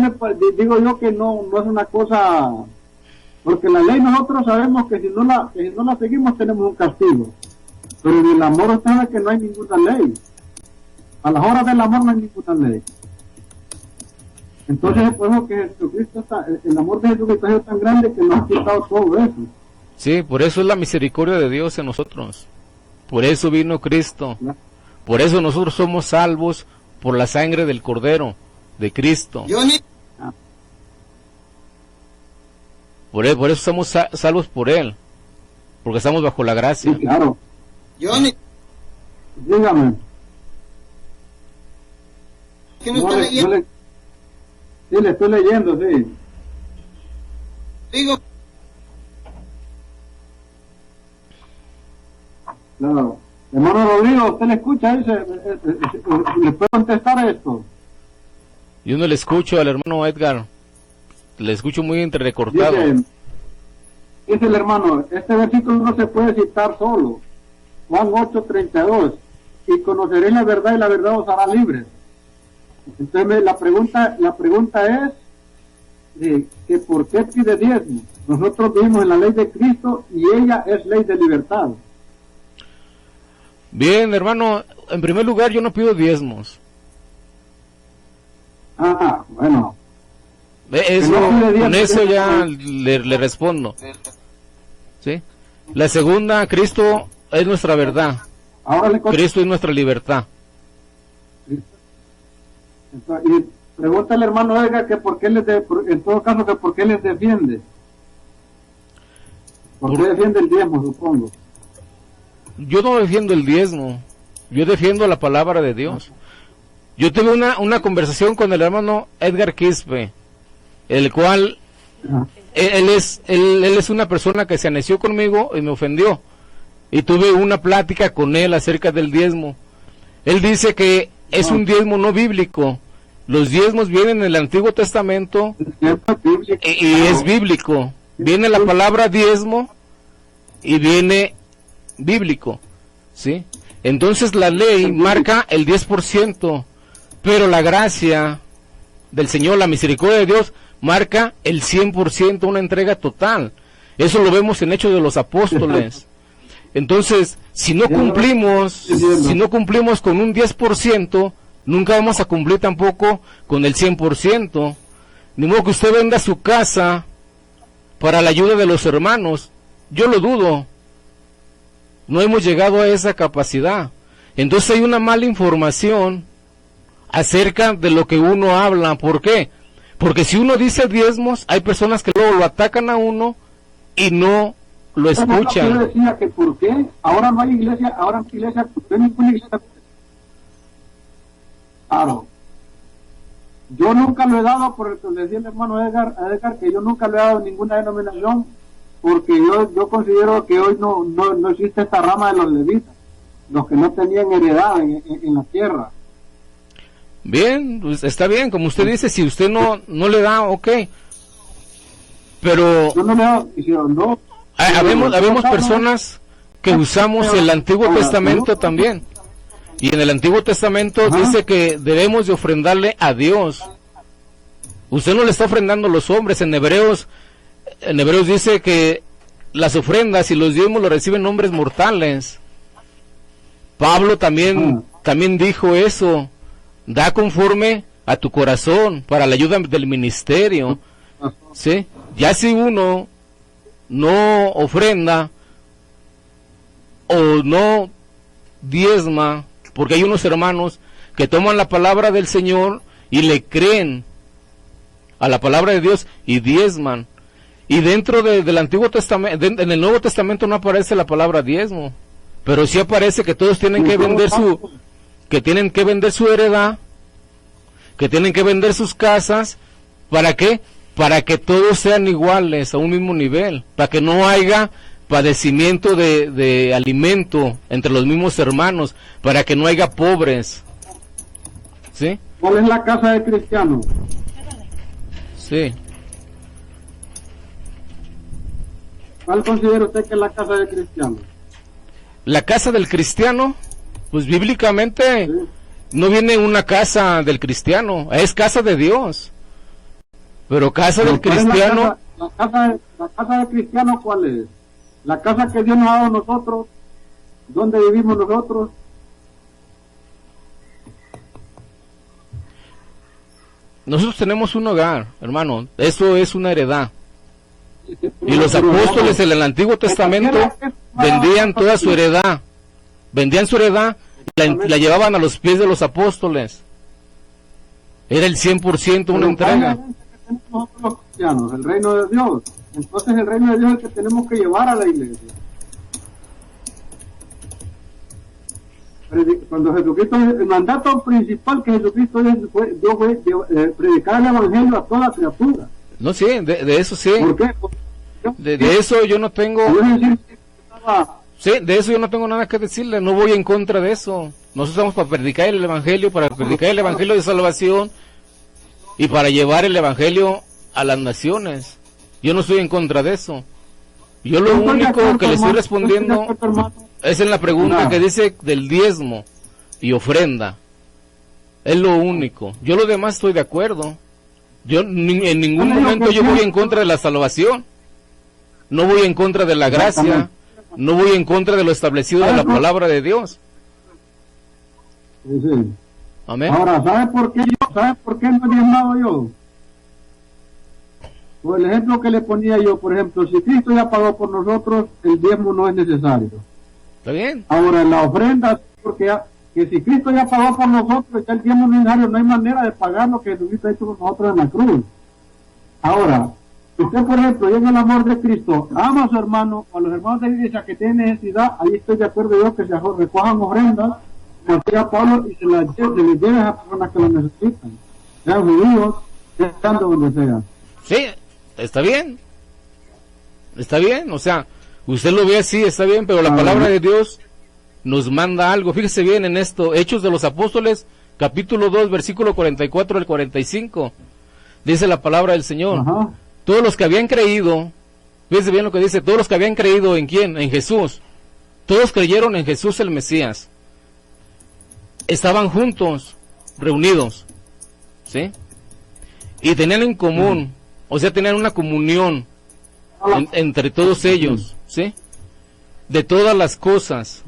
digo yo que no es una cosa. Porque la ley nosotros sabemos que si no la seguimos tenemos un castigo. Pero en el amor usted sabe que no hay ninguna ley. A las horas del amor no hay ninguna ley. Entonces es por eso que Jesucristo el amor de Jesucristo es tan grande que nos ha quitado todo eso. Sí, por eso es la misericordia de Dios en nosotros. Por eso vino Cristo. Por eso nosotros somos salvos por la sangre del Cordero, de Cristo. Por eso somos salvos por Él, porque estamos bajo la gracia. Sí, claro. Johnny, dígame. ¿Qué no está leyendo? Sí, le estoy leyendo, sí. Digo. Claro. Hermano Rodrigo, ¿usted le escucha? ¿Le puede contestar esto? Yo no le escucho al hermano Edgar. Le escucho muy entrecortado. Dice el hermano, este versículo no se puede citar solo. Juan 8:32. Y conoceréis la verdad y la verdad os hará libres. Entonces la pregunta es que ¿por qué pide diezmo? Nosotros vivimos en la ley de Cristo y ella es ley de libertad. Bien, hermano, en primer lugar yo no pido diezmos. Bueno. Eso, con eso ya le respondo. ¿Sí? La segunda, Cristo es nuestra verdad. Cristo es nuestra libertad. Y pregunta al hermano Edgar que por qué en todo caso que por qué les defiende. ¿Por qué defiende el diezmo, supongo? Yo no defiendo el diezmo, yo defiendo la palabra de Dios. Yo tuve una conversación con el hermano Edgar Quispe, el cual él es una persona que se aneció conmigo y me ofendió, y tuve una plática con él acerca del diezmo. Él dice que es un diezmo no bíblico. Los diezmos vienen en el Antiguo Testamento y es bíblico. Viene la palabra diezmo y viene bíblico, ¿sí? Entonces la ley marca el 10%, pero la gracia del Señor, la misericordia de Dios, marca el 100%, una entrega total. Eso lo vemos en Hechos de los Apóstoles. Entonces, si no cumplimos con un 10%, nunca vamos a cumplir tampoco con el 100%. Ni modo que usted venda su casa para la ayuda de los hermanos. Yo lo dudo. No hemos llegado a esa capacidad. Entonces hay una mala información acerca de lo que uno habla. ¿Por qué? Porque si uno dice diezmos, hay personas que luego lo atacan a uno y no lo escuchan. Yo decía que ¿por qué? Ahora no hay iglesia, ¿por qué ninguna iglesia? Claro. Yo nunca lo he dado, por el que le decía el hermano Edgar, que yo nunca lo he dado a ninguna denominación, porque yo considero que hoy no existe esta rama de los levitas, los que no tenían heredad en la tierra. Bien, pues está bien, como usted dice, si usted no le da, ok. Pero yo no le doy, habemos personas que usamos el Antiguo Testamento también. Y en el Antiguo Testamento dice que debemos de ofrendarle a Dios. Usted no le está ofrendando a los hombres. En Hebreos dice que las ofrendas y los diezmos lo reciben hombres mortales. Pablo también dijo eso. Da conforme a tu corazón para la ayuda del ministerio. ¿Sí? Ya si uno no ofrenda o no diezma, porque hay unos hermanos que toman la palabra del Señor y le creen a la palabra de Dios y diezman. Y dentro del Antiguo Testamento, en el Nuevo Testamento no aparece la palabra diezmo, pero sí aparece que todos tienen que vender su heredad, que tienen que vender sus casas. ¿Para qué? Para que todos sean iguales, a un mismo nivel, para que no haya padecimiento de alimento entre los mismos hermanos, para que no haya pobres. ¿Sí? ¿Cuál es la casa del cristiano? Sí. ¿Cuál considera usted que es la casa del cristiano? La casa del cristiano, pues bíblicamente no viene una casa del cristiano, es casa de Dios. Pero casa del cristiano... La casa del cristiano, ¿cuál es? La casa que Dios nos ha dado a nosotros, donde vivimos nosotros. Nosotros tenemos un hogar, hermano, eso es una heredad. Y los apóstoles en el Antiguo Testamento vendían toda su heredad. Vendían su heredad y la llevaban a los pies de los apóstoles. Era el 100% una entrega. Nosotros los cristianos, el reino de Dios. Entonces el reino de Dios es el que tenemos que llevar a la iglesia. Cuando Jesucristo, el mandato principal que Jesucristo dio fue predicar el evangelio a toda criatura. No, sí, de eso sí. ¿Por qué? De eso yo no tengo... Sí, de eso yo no tengo nada que decirle, no voy en contra de eso. Nosotros estamos para predicar el evangelio de salvación y para llevar el evangelio a las naciones. Yo no estoy en contra de eso. Yo lo único que le estoy respondiendo es en la pregunta que dice del diezmo y ofrenda. Es lo único. Yo lo demás estoy de acuerdo. Yo en ningún momento yo voy en contra de la salvación. No voy en contra de la gracia. No voy en contra de lo establecido de la palabra de Dios. Sí. Amén. Ahora, ¿sabe por qué no he diezmado yo? Por el ejemplo que le ponía yo, por ejemplo, si Cristo ya pagó por nosotros, el diezmo no es necesario. ¿Está bien? Ahora, en la ofrenda, porque que si Cristo ya pagó por nosotros, ya el diezmo no es necesario, no hay manera de pagar lo que Jesucristo ha hecho por nosotros en la cruz. Ahora, usted, por ejemplo, en el amor de Cristo, ama a su hermano, a los hermanos de la iglesia que tienen necesidad, ahí estoy de acuerdo yo que se recojan ofrendas, como decía Pablo, y se les lleven a personas que lo necesitan, sean judíos, sean de donde sean. Sí, está bien, o sea, usted lo ve así, está bien, pero la palabra de Dios nos manda algo. Fíjese bien en esto, Hechos de los Apóstoles, capítulo 2, versículo 44 al 45, dice la palabra del Señor. Ajá. Todos los que habían creído, fíjese bien lo que dice, todos los que habían creído en quién, en Jesús, todos creyeron en Jesús el Mesías, estaban juntos, reunidos, ¿sí? Y tenían en común, o sea, tenían una comunión entre todos ellos, ¿sí? De todas las cosas,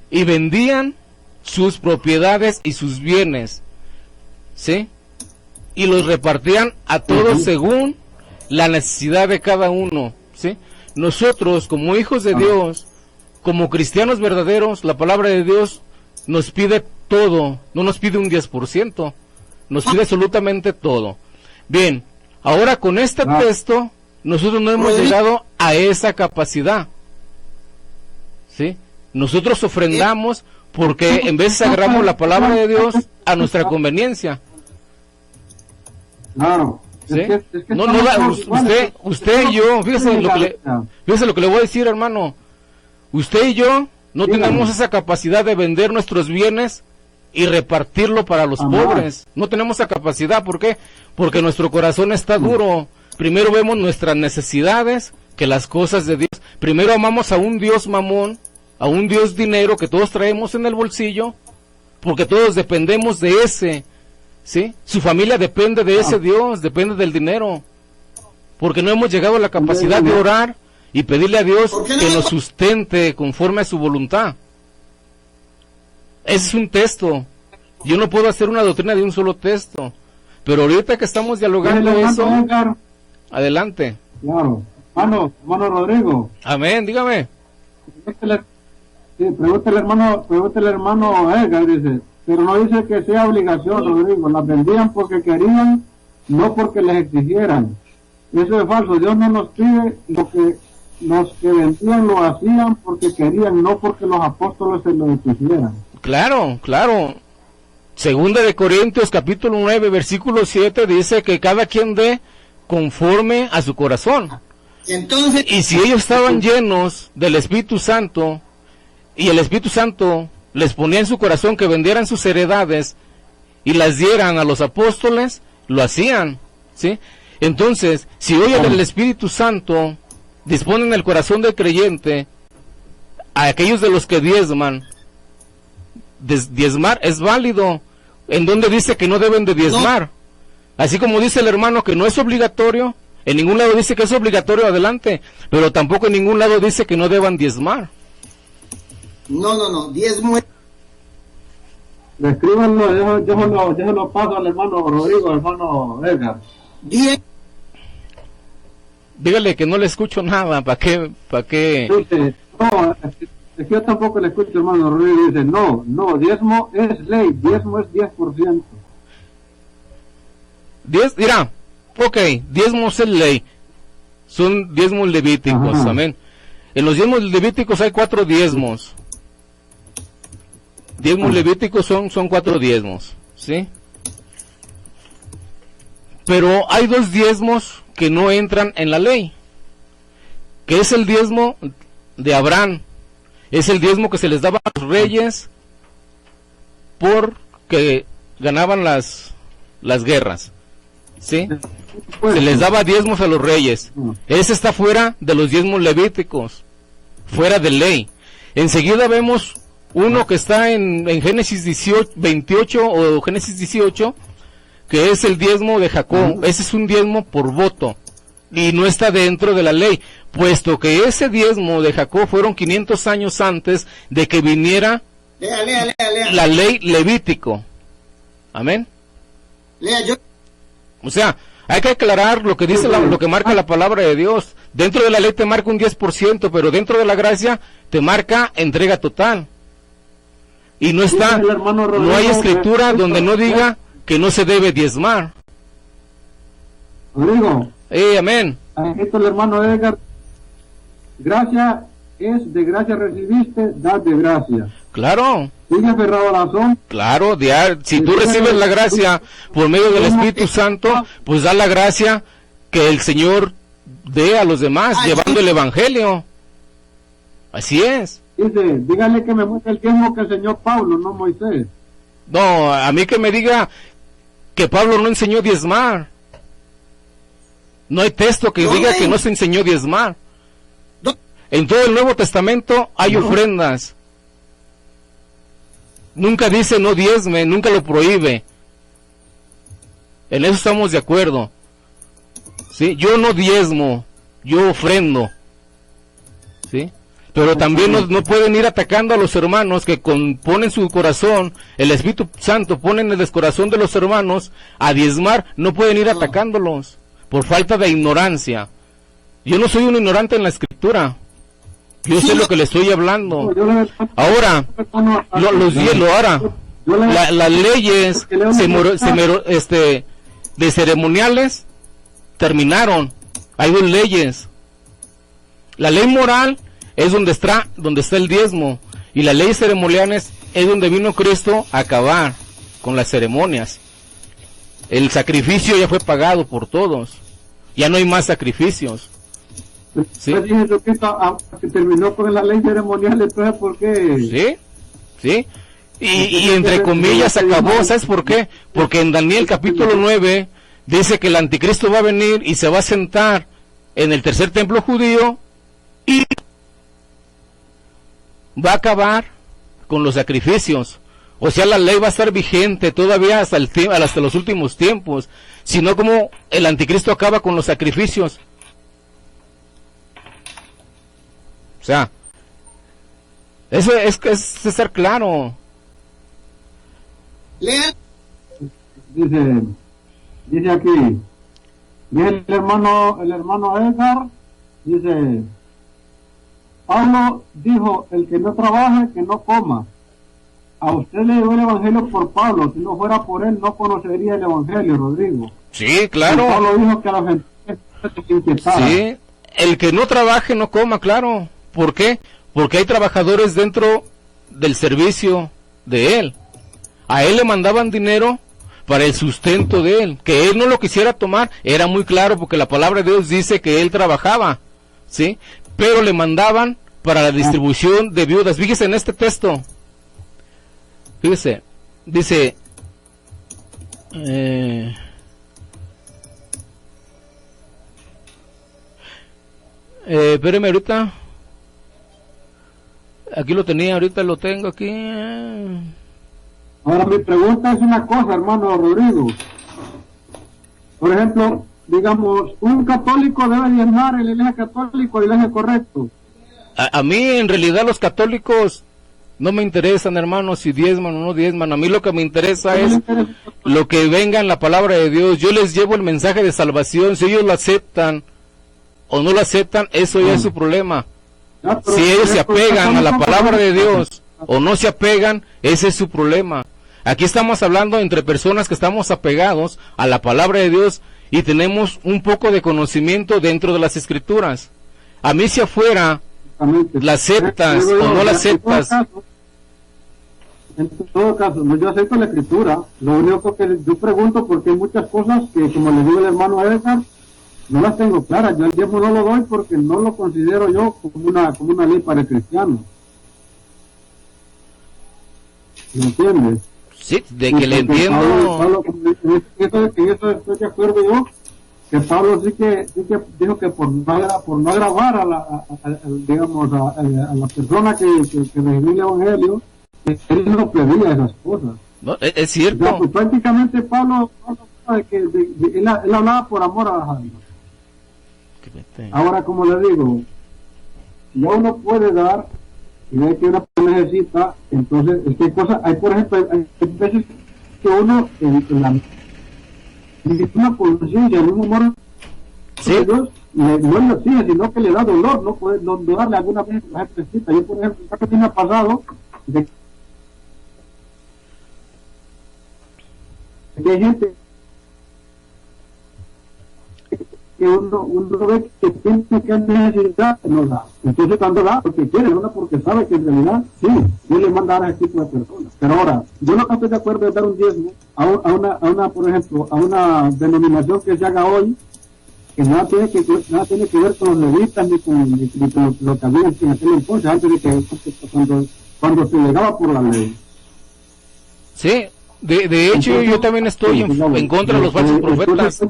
y vendían sus propiedades y sus bienes, ¿sí? Y los repartían a todos según la necesidad de cada uno, ¿sí? Nosotros, como hijos de Dios, como cristianos verdaderos, la palabra de Dios nos pide todo, no nos pide un 10%, nos pide absolutamente todo. Bien, ahora con este texto, nosotros no hemos llegado a esa capacidad, ¿sí? Nosotros ofrendamos porque en vez agarramos la palabra de Dios a nuestra conveniencia. Claro. ¿Sí? Usted y yo, fíjese lo que le voy a decir, hermano. Usted y yo no tenemos esa capacidad de vender nuestros bienes y repartirlo para los pobres. No tenemos esa capacidad. ¿Por qué? Porque nuestro corazón está duro. Primero vemos nuestras necesidades que las cosas de Dios. Primero amamos a un Dios mamón, a un Dios dinero que todos traemos en el bolsillo, porque todos dependemos de ese, ¿sí? Su familia depende de ese Dios, depende del dinero, porque no hemos llegado a la capacidad de orar y pedirle a Dios que nos sustente conforme a su voluntad. Ese es un texto. Yo no puedo hacer una doctrina de un solo texto, pero ahorita que estamos dialogando eso, adelante. Claro. Hermano Rodrigo. Amén, dígame. Pregúntale hermano Edgar, dice, pero no dice que sea obligación, Rodrigo, las vendían porque querían, no porque les exigieran. Eso es falso, Dios no nos pide lo que los que vendían lo hacían porque querían, no porque los apóstoles se lo exigieran. Claro, claro. Segunda de Corintios capítulo 9 versículo 7 dice que cada quien dé conforme a su corazón. Entonces, y si ellos estaban llenos del Espíritu Santo y el Espíritu Santo les ponía en su corazón que vendieran sus heredades y las dieran a los apóstoles, lo hacían, ¿sí? Entonces, si hoy el Espíritu Santo dispone en el corazón del creyente a aquellos de los que diezman, diezmar es válido. ¿En donde dice que no deben de diezmar? No. Así como dice el hermano que no es obligatorio, en ningún lado dice que es obligatorio, adelante, pero tampoco en ningún lado dice que no deban diezmar. No, diezmo. Escríbanlo, yo lo paso al hermano Rodrigo, hermano Edgar. Dígale que no le escucho nada, ¿para qué? No, es que yo tampoco le escucho, hermano Rodrigo, dice, no, diezmo es ley, diezmo es 10%. Mira, ok, diezmos es ley, son diezmos levíticos, ajá. Amén. En los diezmos levíticos hay 4 diezmos. Diezmos levíticos son 4 diezmos, ¿sí? Pero hay 2 diezmos que no entran en la ley, que es el diezmo de Abraham, es el diezmo que se les daba a los reyes porque ganaban las guerras, ¿sí? Se les daba diezmos a los reyes. Ese está fuera de los diezmos levíticos, fuera de ley. Enseguida vemos uno que está en Génesis 28 o Génesis 18, que es el diezmo de Jacob. Ese es un diezmo por voto y no está dentro de la ley, puesto que ese diezmo de Jacob fueron 500 años antes de que viniera la ley levítico. Amén. O sea, hay que aclarar lo que dice lo que marca la palabra de Dios. Dentro de la ley te marca un 10%, pero dentro de la gracia te marca entrega total. Y no está, no hay escritura donde no diga que no se debe diezmar. Rodrigo. Amén. Esto el hermano Edgar. Gracia es de gracia recibiste, das de gracia. Claro. ¿Sigue aferrado a la razón? Claro, si tú recibes la gracia por medio del Espíritu Santo, pues da la gracia que el Señor dé a los demás, llevando el Evangelio. Así es. Dice, dígale que me muestre el diezmo que enseñó Pablo, no Moisés. No, a mí que me diga que Pablo no enseñó diezmar. No hay texto que diga que no se enseñó diezmar. En todo el Nuevo Testamento hay ofrendas. Nunca dice no diezme, nunca lo prohíbe. En eso estamos de acuerdo. ¿Sí? Yo no diezmo, yo ofrendo. ¿Sí? Pero también no pueden ir atacando a los hermanos que ponen su corazón, el Espíritu Santo pone en el corazón de los hermanos a diezmar, no pueden ir atacándolos por falta de ignorancia. Yo no soy un ignorante en la Escritura. Yo sé lo que le estoy hablando. Ahora, las leyes de ceremoniales terminaron. Hay 2 leyes. La ley moral es donde está el diezmo, y las leyes ceremoniales es donde vino Cristo a acabar con las ceremonias. El sacrificio ya fue pagado por todos. Ya no hay más sacrificios. ¿Sí? Jesucristo que terminó con la ley ceremonial, entonces ¿por qué? Sí. Y entre comillas acabó, ¿sabes por qué? Porque en Daniel capítulo 9 dice que el anticristo va a venir y se va a sentar en el tercer templo judío y va a acabar con los sacrificios. O sea, la ley va a estar vigente todavía hasta los últimos tiempos, sino como el anticristo acaba con los sacrificios. O sea, eso es estar claro. Lean. Dice aquí, dice el hermano Edgar, dice, Pablo dijo, el que no trabaje, que no coma. A usted le dio el evangelio por Pablo, si no fuera por él no conocería el evangelio, Rodrigo. Sí, claro. Y Pablo dijo que a la gente se inquietara. Sí, el que no trabaje no coma, claro. ¿Por qué? Porque hay trabajadores dentro del servicio de él. A él le mandaban dinero para el sustento de él. Que él no lo quisiera tomar, era muy claro, porque la palabra de Dios dice que él trabajaba, ¿sí? Pero le mandaban para la distribución de viudas. Fíjese en este texto. Fíjese, dice, espéreme ahorita, aquí lo tenía, ahorita lo tengo aquí. Ahora mi pregunta es una cosa, hermano Rodrigo. Por ejemplo, digamos, un católico debe diezmar el iglesia católico, el iglesia correcto. A mí en realidad los católicos no me interesan, hermanos, si diezman o no diezman. A mí lo que me interesa es lo que venga en la palabra de Dios. Yo les llevo el mensaje de salvación. Si ellos lo aceptan o no lo aceptan, eso ya es su problema. Si ellos se apegan a la palabra de Dios o no se apegan, ese es su problema. Aquí estamos hablando entre personas que estamos apegados a la palabra de Dios y tenemos un poco de conocimiento dentro de las Escrituras. A mí si afuera la aceptas o no la aceptas. En todo caso, no, yo acepto la escritura. Lo único que yo pregunto, porque hay muchas cosas que, como le digo el hermano Edgar, no las tengo claras. Yo el tiempo no lo doy porque no lo considero yo como una ley para el cristiano. ¿Me entiendes? Sí, de que le entiendo. Pablo, en eso estoy de acuerdo yo, que Pablo sí que dijo que por no agravar a la persona que recibió el evangelio, él no pedía esas cosas. No, es cierto. O sea, pues prácticamente Pablo él hablaba por amor a las almas. Ahora, como le digo, si ya uno puede dar y ve que una persona necesita, entonces es que hay por ejemplo, hay veces que uno en la misma conciencia, el mismo amor de Dios, no lo exige, sino que le da dolor, no puede no darle alguna vez que la gente necesita. Yo, por ejemplo, ¿qué me ha pasado? De que hay gente que uno ve que tiene que necesitar, no da. Entonces cuando da, porque quiere, no da porque sabe que en realidad, sí, Dios le manda a ese tipo de personas. Pero ahora, yo no estoy de acuerdo en dar un diezmo a una, por ejemplo, a una denominación que se haga hoy, que nada tiene que ver con los levitas ni con lo que había en aquel entonces, antes de que cuando se llegaba por la ley. Sí, de hecho yo también estoy en contra de los falsos profetas.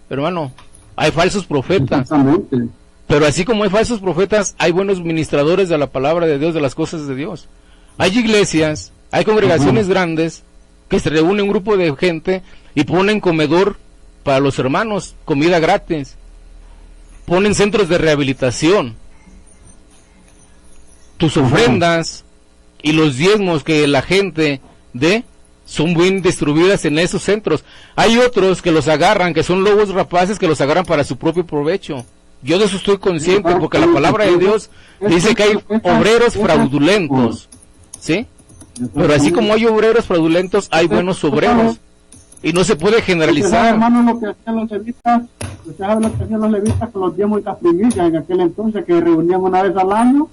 Hermano, hay falsos profetas. Exactamente. Pero así como hay falsos profetas, hay buenos ministradores de la palabra de Dios, de las cosas de Dios. Hay iglesias, hay congregaciones grandes que se reúnen un grupo de gente y ponen comedor para los hermanos, comida gratis. Ponen centros de rehabilitación. Tus ofrendas y los diezmos que la gente dé son bien distribuidas en esos centros. Hay otros que los agarran, que son lobos rapaces, que los agarran para su propio provecho. Yo de eso estoy consciente, porque la palabra de Dios dice que hay obreros fraudulentos, ¿sí? Pero así como hay obreros fraudulentos, hay buenos obreros, y no se puede generalizar. Hermano, lo que hacían los levitas, usted sabe lo que hacían los levitas con los diezmos y las primicias en aquel entonces, que reunían una vez al año,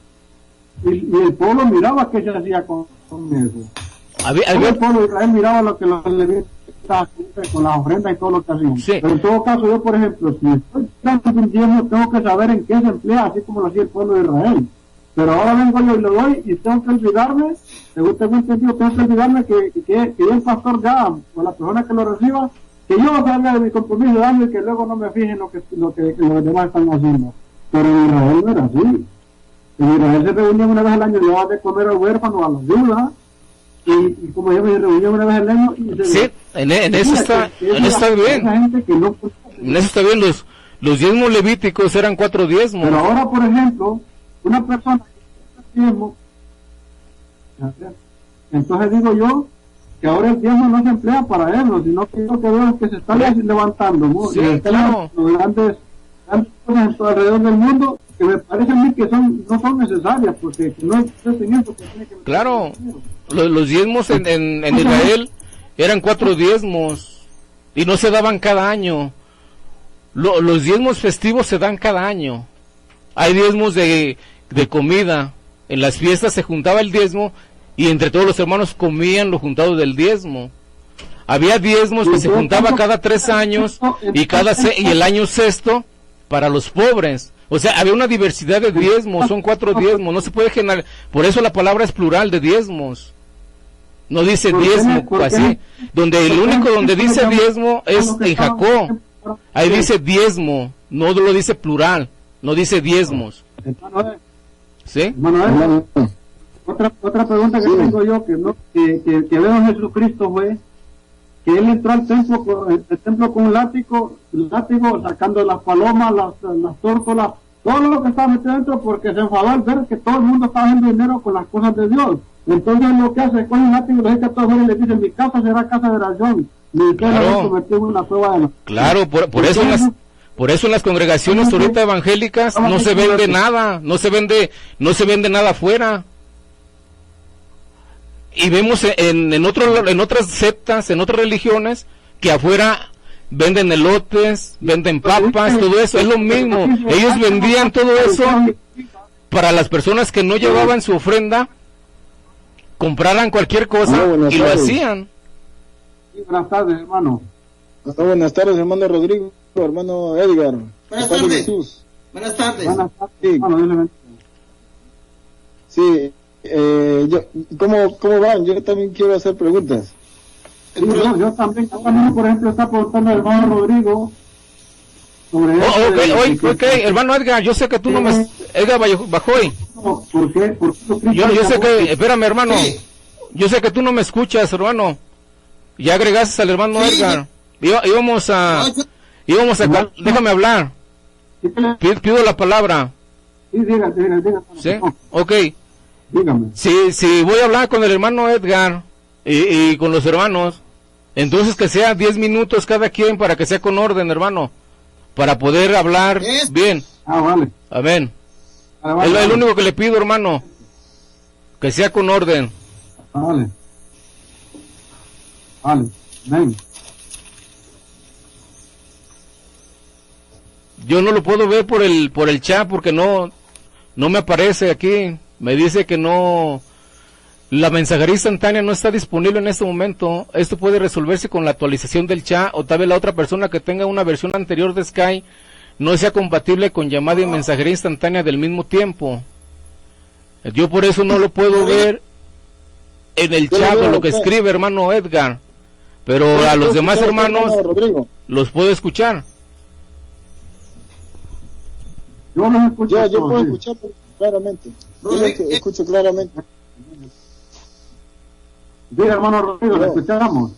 y el pueblo miraba qué se hacía con eso. El pueblo de Israel miraba lo que los levitas con las ofrendas y todo lo que hacían. Sí. Pero en todo caso, yo, por ejemplo, si estoy dando un diezmo, tengo que saber en qué se emplea, así como lo hacía el pueblo de Israel. Pero ahora vengo yo y lo doy y tengo que olvidarme, según tengo entendido, tengo que olvidarme que yo el pastor ya, o la persona que lo reciba, que yo salga de mi compromiso de darme y que luego no me fije en lo que los demás están haciendo. Pero en Israel no era así. En Israel se reunían una vez al año y le daban de comer al huérfano, a la viuda. y como yo me reuní una vez al año y se Sí, en eso está bien. esa gente que no, En eso está bien, los diezmos levíticos eran 4 diezmos. pero ahora, por ejemplo, una persona que tiene diezmo, entonces digo yo que ahora el diezmo no se emplea para eso, sino que lo que veo es que se están levantando, ¿no? Sí, Están claro. los grandes cosas en todo alrededor del mundo que me parece a mí que no son necesarias, porque no es en eso que tiene que... Claro, los diezmos en Israel eran 4 diezmos y no se daban cada año. Los diezmos festivos se dan cada año. Hay diezmos de comida. En las fiestas se juntaba el diezmo y entre todos los hermanos comían lo juntado del diezmo. Había diezmos que se juntaba cada 3 años y y el año sexto para los pobres. O sea, había una diversidad de diezmos, son 4 diezmos, no se puede generar. Por eso la palabra es plural de diezmos. No dice diezmo así. Donde el único donde dice diezmo es en Jacob. Ahí dice diezmo, no lo dice plural, no dice diezmos. ¿Sí? Hermano, otra pregunta que tengo yo, que veo en Jesucristo fue que él entró al templo con un látigo sacando las palomas, las tórtolas, todo lo que estaba metido dentro, porque se enfadó al ver que todo el mundo estaba haciendo dinero con las cosas de Dios. Entonces lo que hace es con un látigo y le dice a todos y le dice: mi casa será casa de oración. Claro, por eso en las congregaciones ahorita evangélicas no se vende nada, no se vende nada afuera. Y vemos en otras sectas, en otras religiones, que afuera venden elotes, venden papas, todo eso, es lo mismo. Ellos vendían todo eso para las personas que no llevaban su ofrenda, compraran cualquier cosa y lo hacían. Buenas tardes, hermano. Buenas tardes, hermano Rodrigo, hermano Edgar. Buenas tardes. Buenas tardes. Sí. Hermano, sí. ¿Cómo van? Yo también quiero hacer preguntas. Sí, yo también, por ejemplo, está preguntando el hermano Rodrigo sobre hermano Edgar, yo sé que tú no me... Edgar Bajoy. ¿Por qué? Yo sé que... Espérame, hermano. Sí. Yo sé que tú no me escuchas, hermano. Ya agregaste al hermano Edgar. Íbamos a... Déjame hablar. Pido la palabra. Sí, diga. ¿Sí? Ok. Dígame. Si voy a hablar con el hermano Edgar y con los hermanos, entonces que sea 10 minutos cada quien para que sea con orden, hermano, para poder hablar bien. Vale. Amén. Es lo único que le pido, hermano, que sea con orden. Vale. Amén. Yo no lo puedo ver por el chat porque no me aparece aquí. Me dice que no, la mensajería instantánea no está disponible en este momento. Esto puede resolverse con la actualización del chat, o tal vez la otra persona que tenga una versión anterior de Skype no sea compatible con llamada y mensajería instantánea del mismo tiempo. Yo por eso no lo puedo ver en el chat o lo que escribe hermano Edgar, pero a los demás hermanos los puedo escuchar. Yo los escucho. Yo puedo escuchar claramente. Escucho claramente. Diga, hermano Rodrigo, ¿le escuchamos?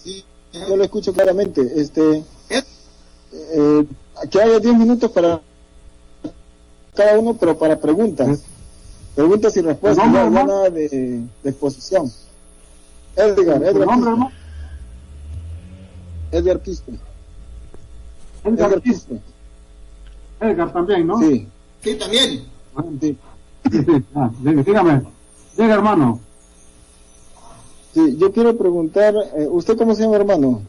Sí, yo lo escucho claramente. Que haya 10 minutos para cada uno, pero para preguntas. Preguntas y respuestas, no nada de exposición. Edgar Quispe. Edgar Quispe. Edgar también, ¿no? Sí. Sí, también. Sí. Dígame. Diga, hermano. Sí, yo quiero preguntar, ¿usted cómo se llama, hermano?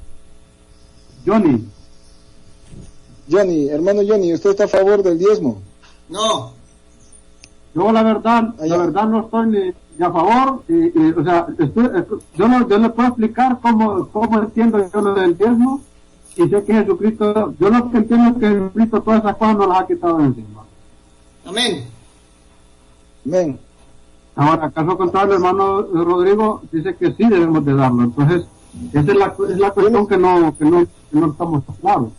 Johnny, hermano Johnny, ¿usted está a favor del diezmo? No. yo la verdad no estoy ni a favor, o sea, yo le puedo explicar cómo entiendo yo lo del diezmo, y sé que Jesucristo, yo lo que entiendo es que Jesucristo todas esas cosas no las ha quitado de encima. Amén. Ahora, caso contrario, el hermano Rodrigo dice que sí debemos de darlo. Entonces, esa es la cuestión que no estamos claros.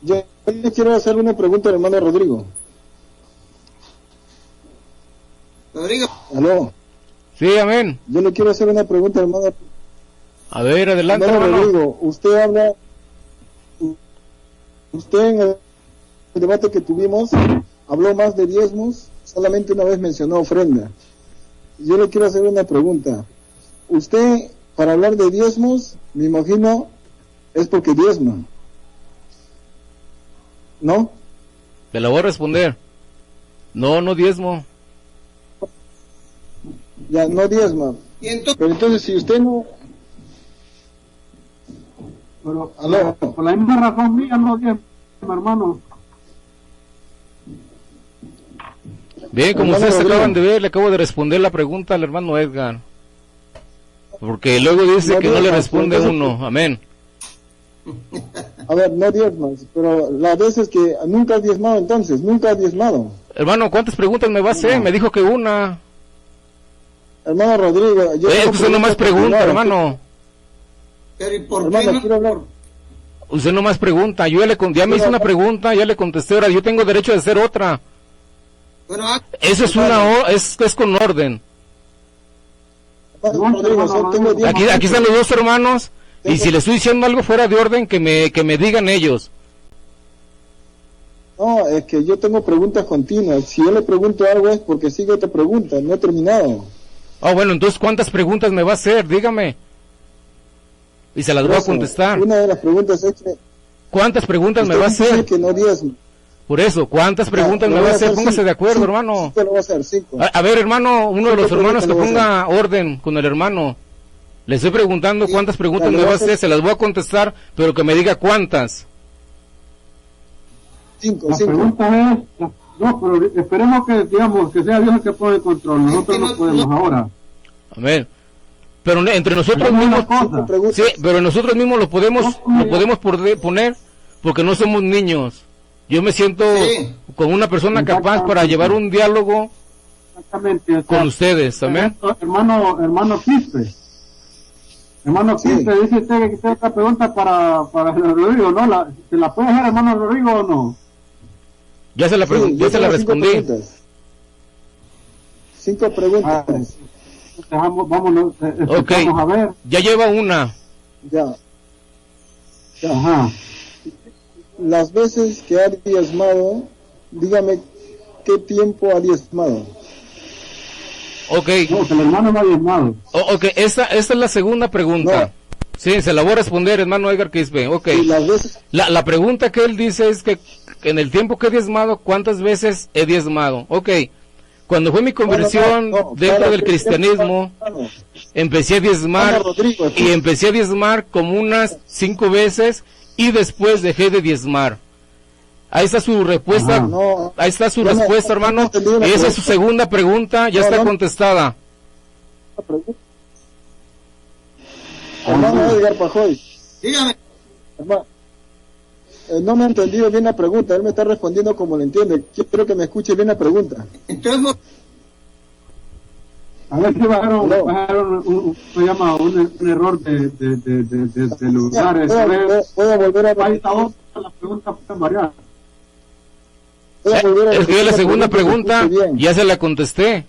Yo le quiero hacer una pregunta al hermano Rodrigo. Rodrigo. ¿Aló? Sí, amén. Yo le quiero hacer una pregunta, hermano. A ver, adelante, Hermano hermano. Rodrigo, usted en el debate que tuvimos habló más de diezmos, solamente una vez mencionó ofrenda. Yo le quiero hacer una pregunta. Usted, para hablar de diezmos, me imagino, es porque diezma, ¿no? Te la voy a responder. No diezmo. Ya, no diezma. Pero entonces, si usted no... Pero Aló. por la misma razón mía no diezmo, hermano. Bien, como Hermano ustedes Rodrigo. acaban de ver, le acabo de responder la pregunta al hermano Edgar. Porque luego dice No que no le diezmas, responde entonces- uno. Amén. A ver, no diezmas, pero las veces que nunca has diezmado, entonces, nunca has diezmado. Hermano, ¿cuántas preguntas me va a hacer? Me dijo que una. Hermano Rodrigo, yo... Es que usted nomás pregunta, continuar. hermano. Pero ¿y por Hermano, qué quiero hablar. Usted nomás pregunta. Yo ya me hizo una pregunta, ya le contesté. Ahora yo tengo derecho de hacer otra. Bueno, Eso es es con orden. Hermano Rodrigo, yo tengo 10 Aquí están los dos hermanos. Y si le estoy diciendo algo fuera de orden, que me digan ellos. No, es que yo tengo preguntas continuas. Si yo le pregunto algo es porque sigue otra pregunta, no he terminado. Ah, bueno, entonces ¿cuántas preguntas me va a hacer? Dígame. Y se las voy a Eso, contestar. Una de las preguntas es que... ¿Cuántas preguntas me usted va a dice hacer? que no diezma. Por eso, ¿cuántas preguntas le me voy va a hacer? Póngase cinco. de acuerdo, Cinco, hermano. cinco le voy a hacer, 5. A ver, hermano, uno de los Cinco hermanos que preguntas le voy a ponga orden con el hermano. Le estoy preguntando Sí, cuántas preguntas le me voy va a a hacer, hacer- se las voy a contestar, pero que me diga cuántas. 5. La pregunta es, no, pero esperemos que, digamos, que sea Dios el que pone el control. Nosotros no podemos ahora. Amén. Pero entre nosotros Hagamos mismos, una cosa. sí, pero nosotros mismos lo podemos poner porque no somos niños. Yo me siento Sí. con una persona capaz para llevar un diálogo Exactamente. O sea, con ustedes, amén. Hermano Quispe. Hermano Sí. Quispe, dice usted que tiene otra pregunta para Rodrigo, ¿no? ¿Se la puede hacer, hermano Rodrigo, o no? Ya se la ya se la respondí. 5 preguntas. Vámonos, Ok. vamos a ver. Ya lleva una. Ya. Ajá. Las veces que ha diezmado, dígame qué tiempo ha diezmado. Ok. No, que el hermano no ha diezmado. Ok, esta es la segunda pregunta. Sí, se la voy a responder, hermano Edgar Quispe. Ok. Y las veces... La pregunta que él dice es que en el tiempo que he diezmado, ¿cuántas veces he diezmado? Ok. Cuando fue mi conversión dentro cada del qué cristianismo, tiempo, empecé a diezmar Hermano Rodrigo, y empecé a diezmar como unas 5 veces y después dejé de diezmar. Ahí está su respuesta. Ajá. No, Ahí está su no, respuesta, no, hermano. no entendí la Esa es pregunta. su segunda pregunta, ya No, está no. contestada. Hermano Edgar Pajoy, dígame. hermano, no me ha entendido bien la pregunta, él me está respondiendo como lo entiende. Quiero que me escuche bien la pregunta. Entonces, A ver si bajaron No. se llama un error de lugares. Voy a volver a Ahí repetir. está otra, las preguntas pueden variar. Voy a volver a Es que yo repetir la segunda que escuche pregunta bien. ya se la contesté.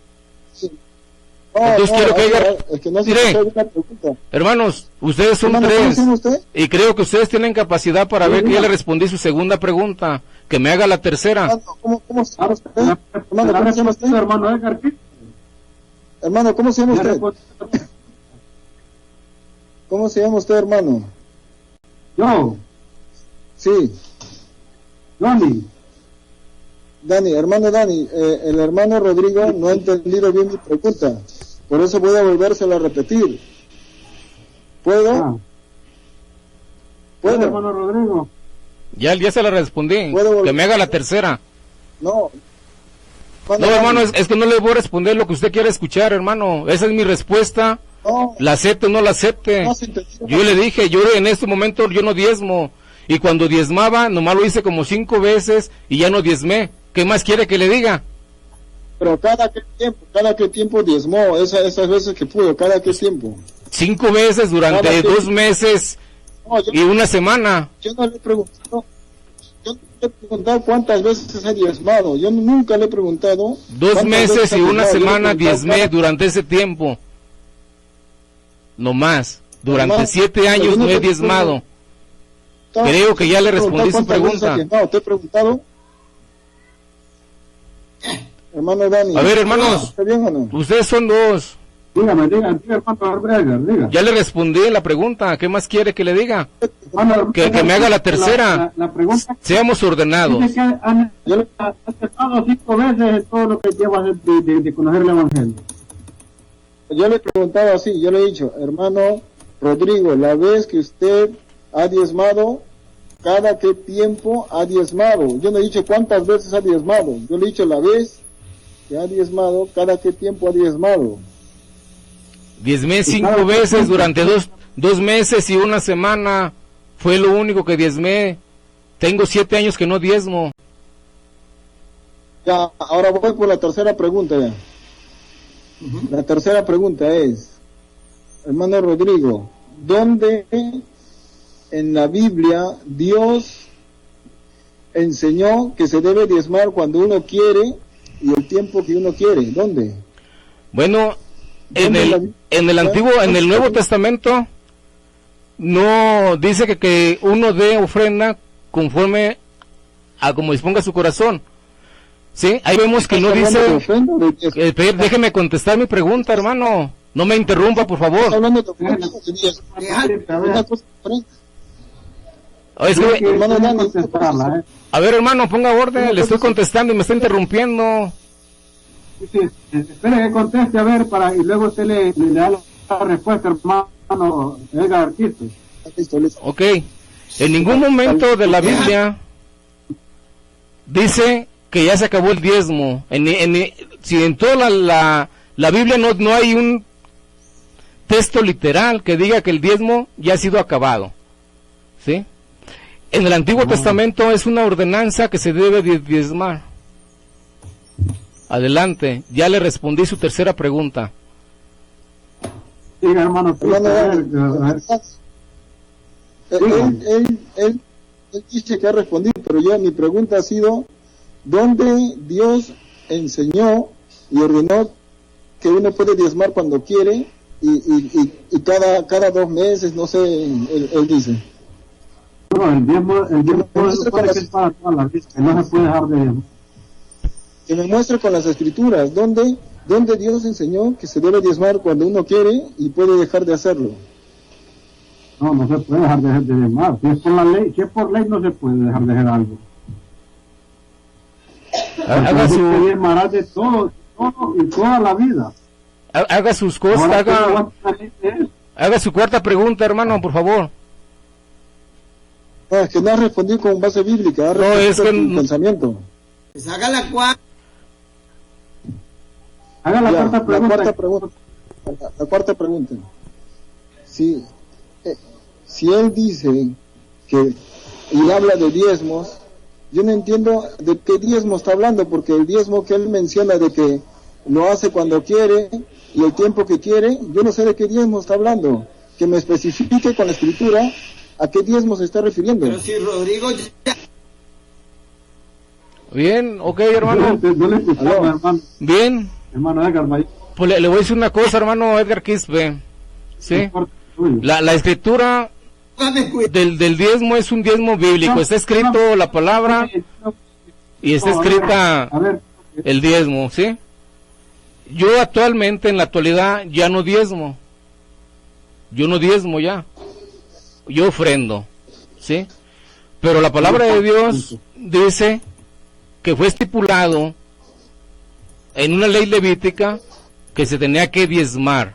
No, entonces quiero que a haya- ver, es que no se Mire. escuchó bien la pregunta. Hermanos, ustedes son Hermano, ¿cómo se tres llama usted? y creo que ustedes tienen capacidad para Sí, ver que ya diga. le respondí su segunda pregunta. Que me haga la tercera. Hermano, ¿cómo se llama Ah, usted? Hermano, ¿cómo se llama usted? hermano Edgar Quispe. Hermano, ¿cómo se llama Ya usted? respondió. ¿Cómo se llama usted, hermano? Yo, Sí, Johnny. Dani, hermano Dani, el hermano Rodrigo no ha entendido bien mi pregunta, por eso voy a volvérsela a repetir. ¿Puedo? Ah, ¿Puedo? hermano Rodrigo. Ya se la respondí. ¿Puedo volver? Que me haga la tercera. No. No, hermano, es que no le voy a responder lo que usted quiera escuchar, hermano. Esa es mi respuesta. No, La acepte o no la acepte. no se entendió. Yo le dije, yo en este momento yo no diezmo. Y cuando diezmaba, nomás lo hice como 5 veces y ya no diezmé. ¿Qué más quiere que le diga? Pero cada qué tiempo diezmó, esas veces que pudo, cada qué tiempo. 5 veces durante Cada 2 tiempo. meses No, y una semana. yo no le he preguntado. yo le he preguntado cuántas veces ha diezmado. Yo nunca le he preguntado. 2 meses y una semana diezmé diezmé durante ese tiempo. No más. Durante Hermano, 7 años yo no he te diezmado. Creo que ya le respondí su pregunta. ¿Te he preguntado? Hermano Dani. A ver, hermanos, ¿Está bien o no? ustedes son 2. Dígame, hermano Edgar, diga. Ya le respondí la pregunta. ¿Qué más quiere que le diga? Hermano, Que me haga la tercera. La pregunta Seamos ordenados. dice que han aceptado 5 veces en todo lo que lleva de conocer el Evangelio. Yo le he preguntado así, yo le he dicho, hermano Rodrigo, la vez que usted ha diezmado, ¿cada qué tiempo ha diezmado? Yo no he dicho cuántas veces ha diezmado, yo le he dicho la vez que ha diezmado, ¿cada qué tiempo ha diezmado? Diezmé 5 veces durante 2 meses y una semana. Fue lo único que diezmé. Tengo 7 años que no diezmo. Ya, ahora voy por la tercera pregunta ya. La tercera pregunta es, hermano Rodrigo, ¿dónde en la Biblia Dios enseñó que se debe diezmar cuando uno quiere y el tiempo que uno quiere? ¿Dónde? Bueno, en el Nuevo Testamento no dice que uno dé ofrenda conforme a como disponga su corazón. Sí, ahí vemos que no dice. Déjeme contestar mi pregunta, hermano. No me interrumpa, por favor. A ver, hermano, ponga orden. Le estoy contestando y me está interrumpiendo. Sí, espere que conteste, a ver, y luego usted le da la respuesta, hermano Edgar Quispe. Ok. En ningún momento de la Biblia dice que ya se acabó el diezmo. Si en toda la Biblia no hay un texto literal que diga que el diezmo ya ha sido acabado. ¿Sí? En el Antiguo Testamento es una ordenanza que se debe diezmar. Adelante, ya le respondí su tercera pregunta. Sí, hermano. Él dice que ha respondido, pero mi pregunta ha sido, ¿dónde Dios enseñó y ordenó que uno puede diezmar cuando quiere y cada 2 meses, no sé, él dice? No, el diezmo es para toda la vida, que no se puede dejar de... Que me muestre con las escrituras, ¿dónde Dios enseñó que se debe diezmar cuando uno quiere y puede dejar de hacerlo? No se puede dejar de diezmar. Si es por ley no se puede dejar de hacer algo. Haga su... diezmarás de todo y toda la vida. Haga sus cosas, haga su cuarta pregunta, hermano, por favor. No, es que no ha respondido con base bíblica, ha respondido con pensamiento. Pues haga la cuarta. Haga la cuarta pregunta. La cuarta pregunta. Si él dice que y habla de diezmos, yo no entiendo de qué diezmo está hablando, porque el diezmo que él menciona de que lo hace cuando quiere y el tiempo que quiere, yo no sé de qué diezmo está hablando. Que me especifique con la escritura a qué diezmo se está refiriendo. Pero si Rodrigo ya... Bien, ok, hermano. Hermano. Bien. Hermano Edgar, pues le voy a decir una cosa, hermano Edgar Quispe. ¿Sí? La escritura del diezmo es un diezmo bíblico. Está escrito la palabra y está escrita el diezmo, ¿sí? Yo actualmente, en la actualidad, ya no diezmo. Yo no diezmo ya. Yo ofrendo, ¿sí? Pero la palabra de Dios dice que fue estipulado en una ley levítica que se tenía que diezmar.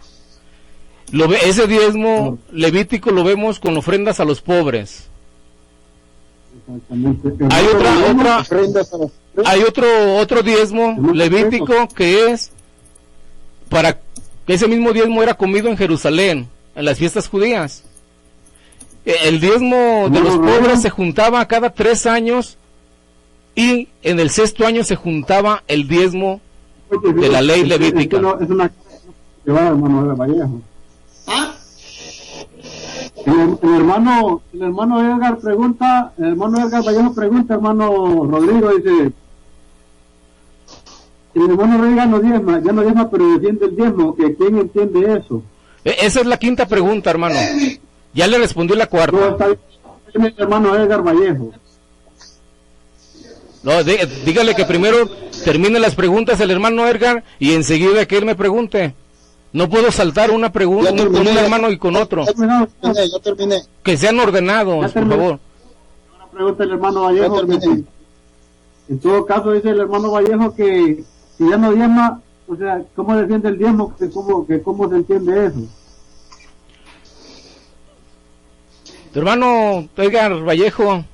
Ese diezmo levítico lo vemos con ofrendas a los pobres. Hay otro diezmo levítico que es para ese mismo diezmo era comido en Jerusalén en las fiestas judías. El diezmo de los pobres se juntaba cada 3 años y en el 6º año se juntaba el diezmo de la ley levítica. Es una que va, hermano de Vallejo. El hermano Edgar pregunta, el hermano Edgar Vallejo pregunta, hermano Rodrigo, dice, el hermano Rodrigo no diezma, ya no diezma, pero defiende el diezmo, que ¿quién entiende eso? Esa es la quinta pregunta, hermano. Ya le respondí la No, cuarta. está bien, el hermano Edgar Vallejo. No, dígale que primero termine las preguntas el hermano Edgar y enseguida que él me pregunte. No puedo saltar una pregunta con un hermano y con otro. Ya terminé. Que sean ordenados, por favor. Ahora pregunta el hermano Vallejo. En todo caso dice el hermano Vallejo que si ya no diezma, o sea, ¿cómo defiende el diezmo? ¿Cómo se entiende eso? Tu hermano Edgar Vallejo,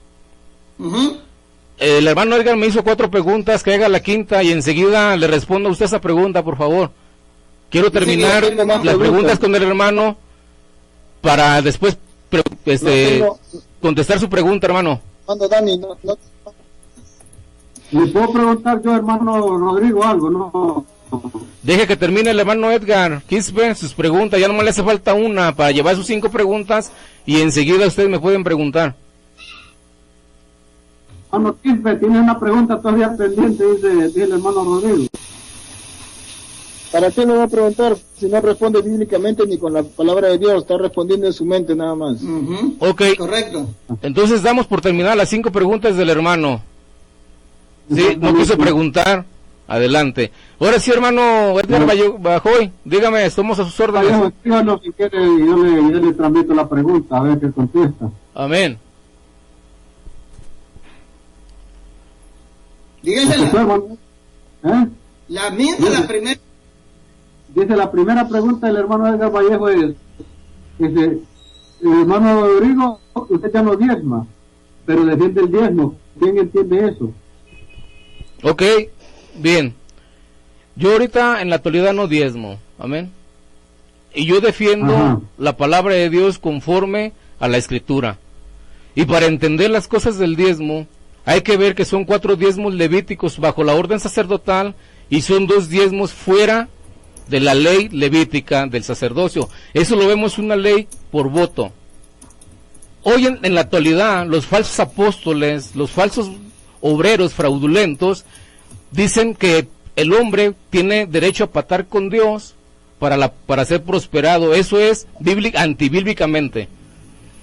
el hermano Edgar me hizo 4 preguntas, que haga la quinta y enseguida le responda a usted esa pregunta, por favor. Quiero terminar las preguntas con el hermano para después contestar su pregunta, hermano. Dani, ¿Le puedo preguntar yo, hermano Rodrigo, algo? No. Deje que termine el hermano Edgar Quispe sus preguntas. Ya nomás le hace falta una para llevar sus 5 preguntas y enseguida ustedes me pueden preguntar. Hermano Quispe, tiene una pregunta todavía pendiente, dice el hermano Rodrigo. ¿Para qué lo va a preguntar si no responde bíblicamente ni con la palabra de Dios? Está respondiendo en su mente nada más. Ok. Correcto. Entonces damos por terminar las 5 preguntas del hermano. Sí, no quiso preguntar. Adelante. Ahora sí, hermano Edgar Bajoy, dígame, estamos a sus órdenes. Vallejo, díganos si quiere, yo le transmito la pregunta, a ver qué contesta. Amén. Dígasela. ¿Eh? La misma, la primera. Dice, la primera pregunta del hermano Edgar Vallejo es, dice, el hermano Rodrigo, usted ya no diezma, pero defiende el diezmo. ¿Quién entiende eso? Ok, bien. Yo ahorita en la actualidad no diezmo, amén. Y yo defiendo la palabra de Dios conforme a la Escritura. Y para entender las cosas del diezmo, hay que ver que son 4 diezmos levíticos bajo la orden sacerdotal y son 2 diezmos fuera de la ley levítica del sacerdocio. Eso lo vemos una ley por voto. Hoy en la actualidad, los falsos apóstoles, los falsos obreros fraudulentos, dicen que el hombre tiene derecho a pactar con Dios para ser prosperado. Eso es antibíblicamente.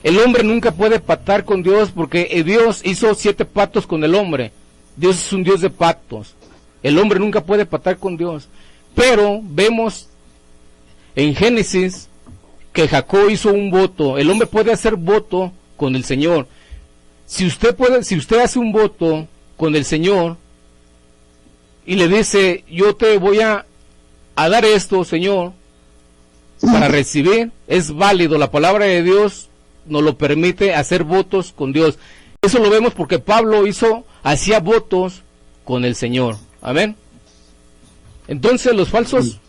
El hombre nunca puede pactar con Dios porque Dios hizo 7 pactos con el hombre. Dios es un Dios de pactos. El hombre nunca puede pactar con Dios. Pero vemos en Génesis que Jacob hizo un voto. El hombre puede hacer voto con el Señor. Si usted hace un voto con el Señor y le dice, yo te voy a dar esto, Señor, para recibir, es válido. La palabra de Dios nos lo permite hacer votos con Dios. Eso lo vemos porque Pablo hacía votos con el Señor. Amén. Entonces los falsos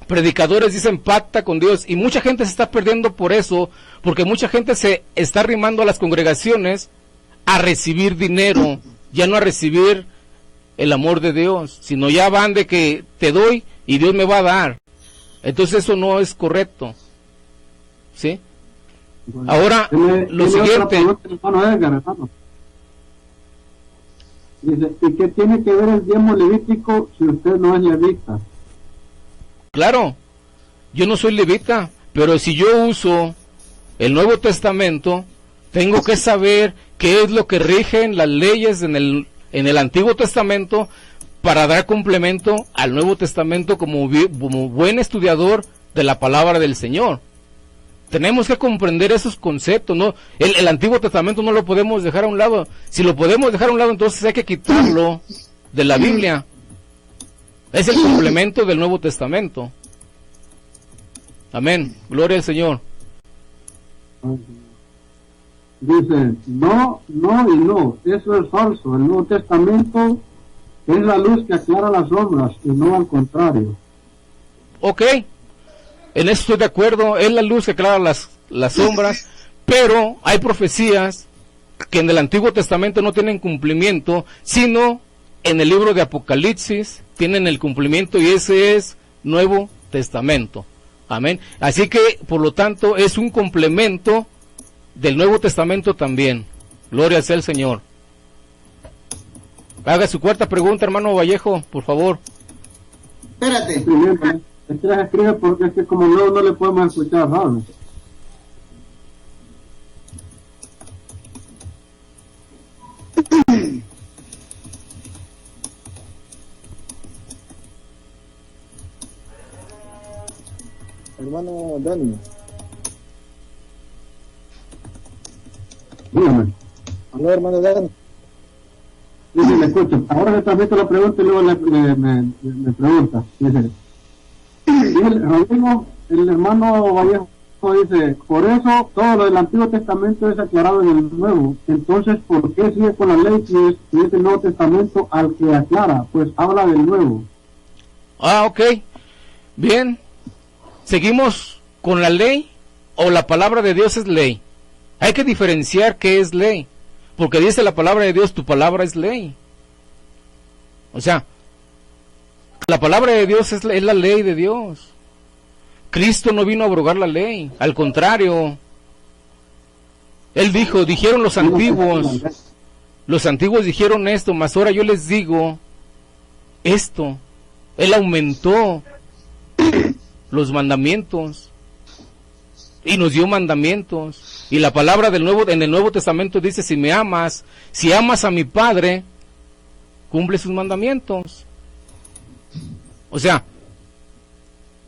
predicadores dicen pacta con Dios y mucha gente se está perdiendo por eso, porque mucha gente se está arrimando a las congregaciones a recibir dinero, ya no a recibir el amor de Dios, sino ya van de que te doy y Dios me va a dar. Entonces eso no es correcto. ¿Sí? Bueno, ahora, lo siguiente. Hermano Edgar, hermano. Dice, ¿y qué tiene que ver el diezmo levítico si usted no es levita? Claro, yo no soy levita, pero si yo uso el Nuevo Testamento, tengo que saber qué es lo que rigen las leyes en el Antiguo Testamento para dar complemento al Nuevo Testamento como buen estudiador de la palabra del Señor. Tenemos que comprender esos conceptos, ¿no? El Antiguo Testamento no lo podemos dejar a un lado. Si lo podemos dejar a un lado, entonces hay que quitarlo de la Biblia. Es el complemento del Nuevo Testamento. Amén. Gloria al Señor. Dice, no y no. Eso es falso. El Nuevo Testamento es la luz que aclara las sombras y no al contrario. Ok. En eso estoy de acuerdo, es la luz que aclara las sombras, pero hay profecías que en el Antiguo Testamento no tienen cumplimiento, sino en el libro de Apocalipsis tienen el cumplimiento y ese es Nuevo Testamento. Amén. Así que, por lo tanto, es un complemento del Nuevo Testamento también. Gloria sea el Señor. Haga su cuarta pregunta, hermano Vallejo, por favor. Espérate. Es que las escribe porque es que como no le podemos escuchar, ¿no? Hermano Dani. Dígame. Hola, hermano Dani. Dice, le escucho. Ahora le transmito la pregunta y luego me pregunta. Dice, Rodrigo, el hermano Vallejo dice, por eso todo lo del Antiguo Testamento es aclarado en el Nuevo. Entonces, ¿por qué sigue con la ley si es el Nuevo Testamento al que aclara? Pues habla del Nuevo. Ah, ok. Bien. ¿Seguimos con la ley o la palabra de Dios es ley? Hay que diferenciar qué es ley. Porque dice la palabra de Dios, tu palabra es ley. O sea, la palabra de Dios es la ley de Dios. Cristo no vino a abrogar la ley. Al contrario. Él dijo, dijeron los antiguos dijeron esto, mas ahora yo les digo esto. Él aumentó los mandamientos y nos dio mandamientos. Y la palabra en el Nuevo Testamento dice, si amas a mi Padre, cumple sus mandamientos. O sea,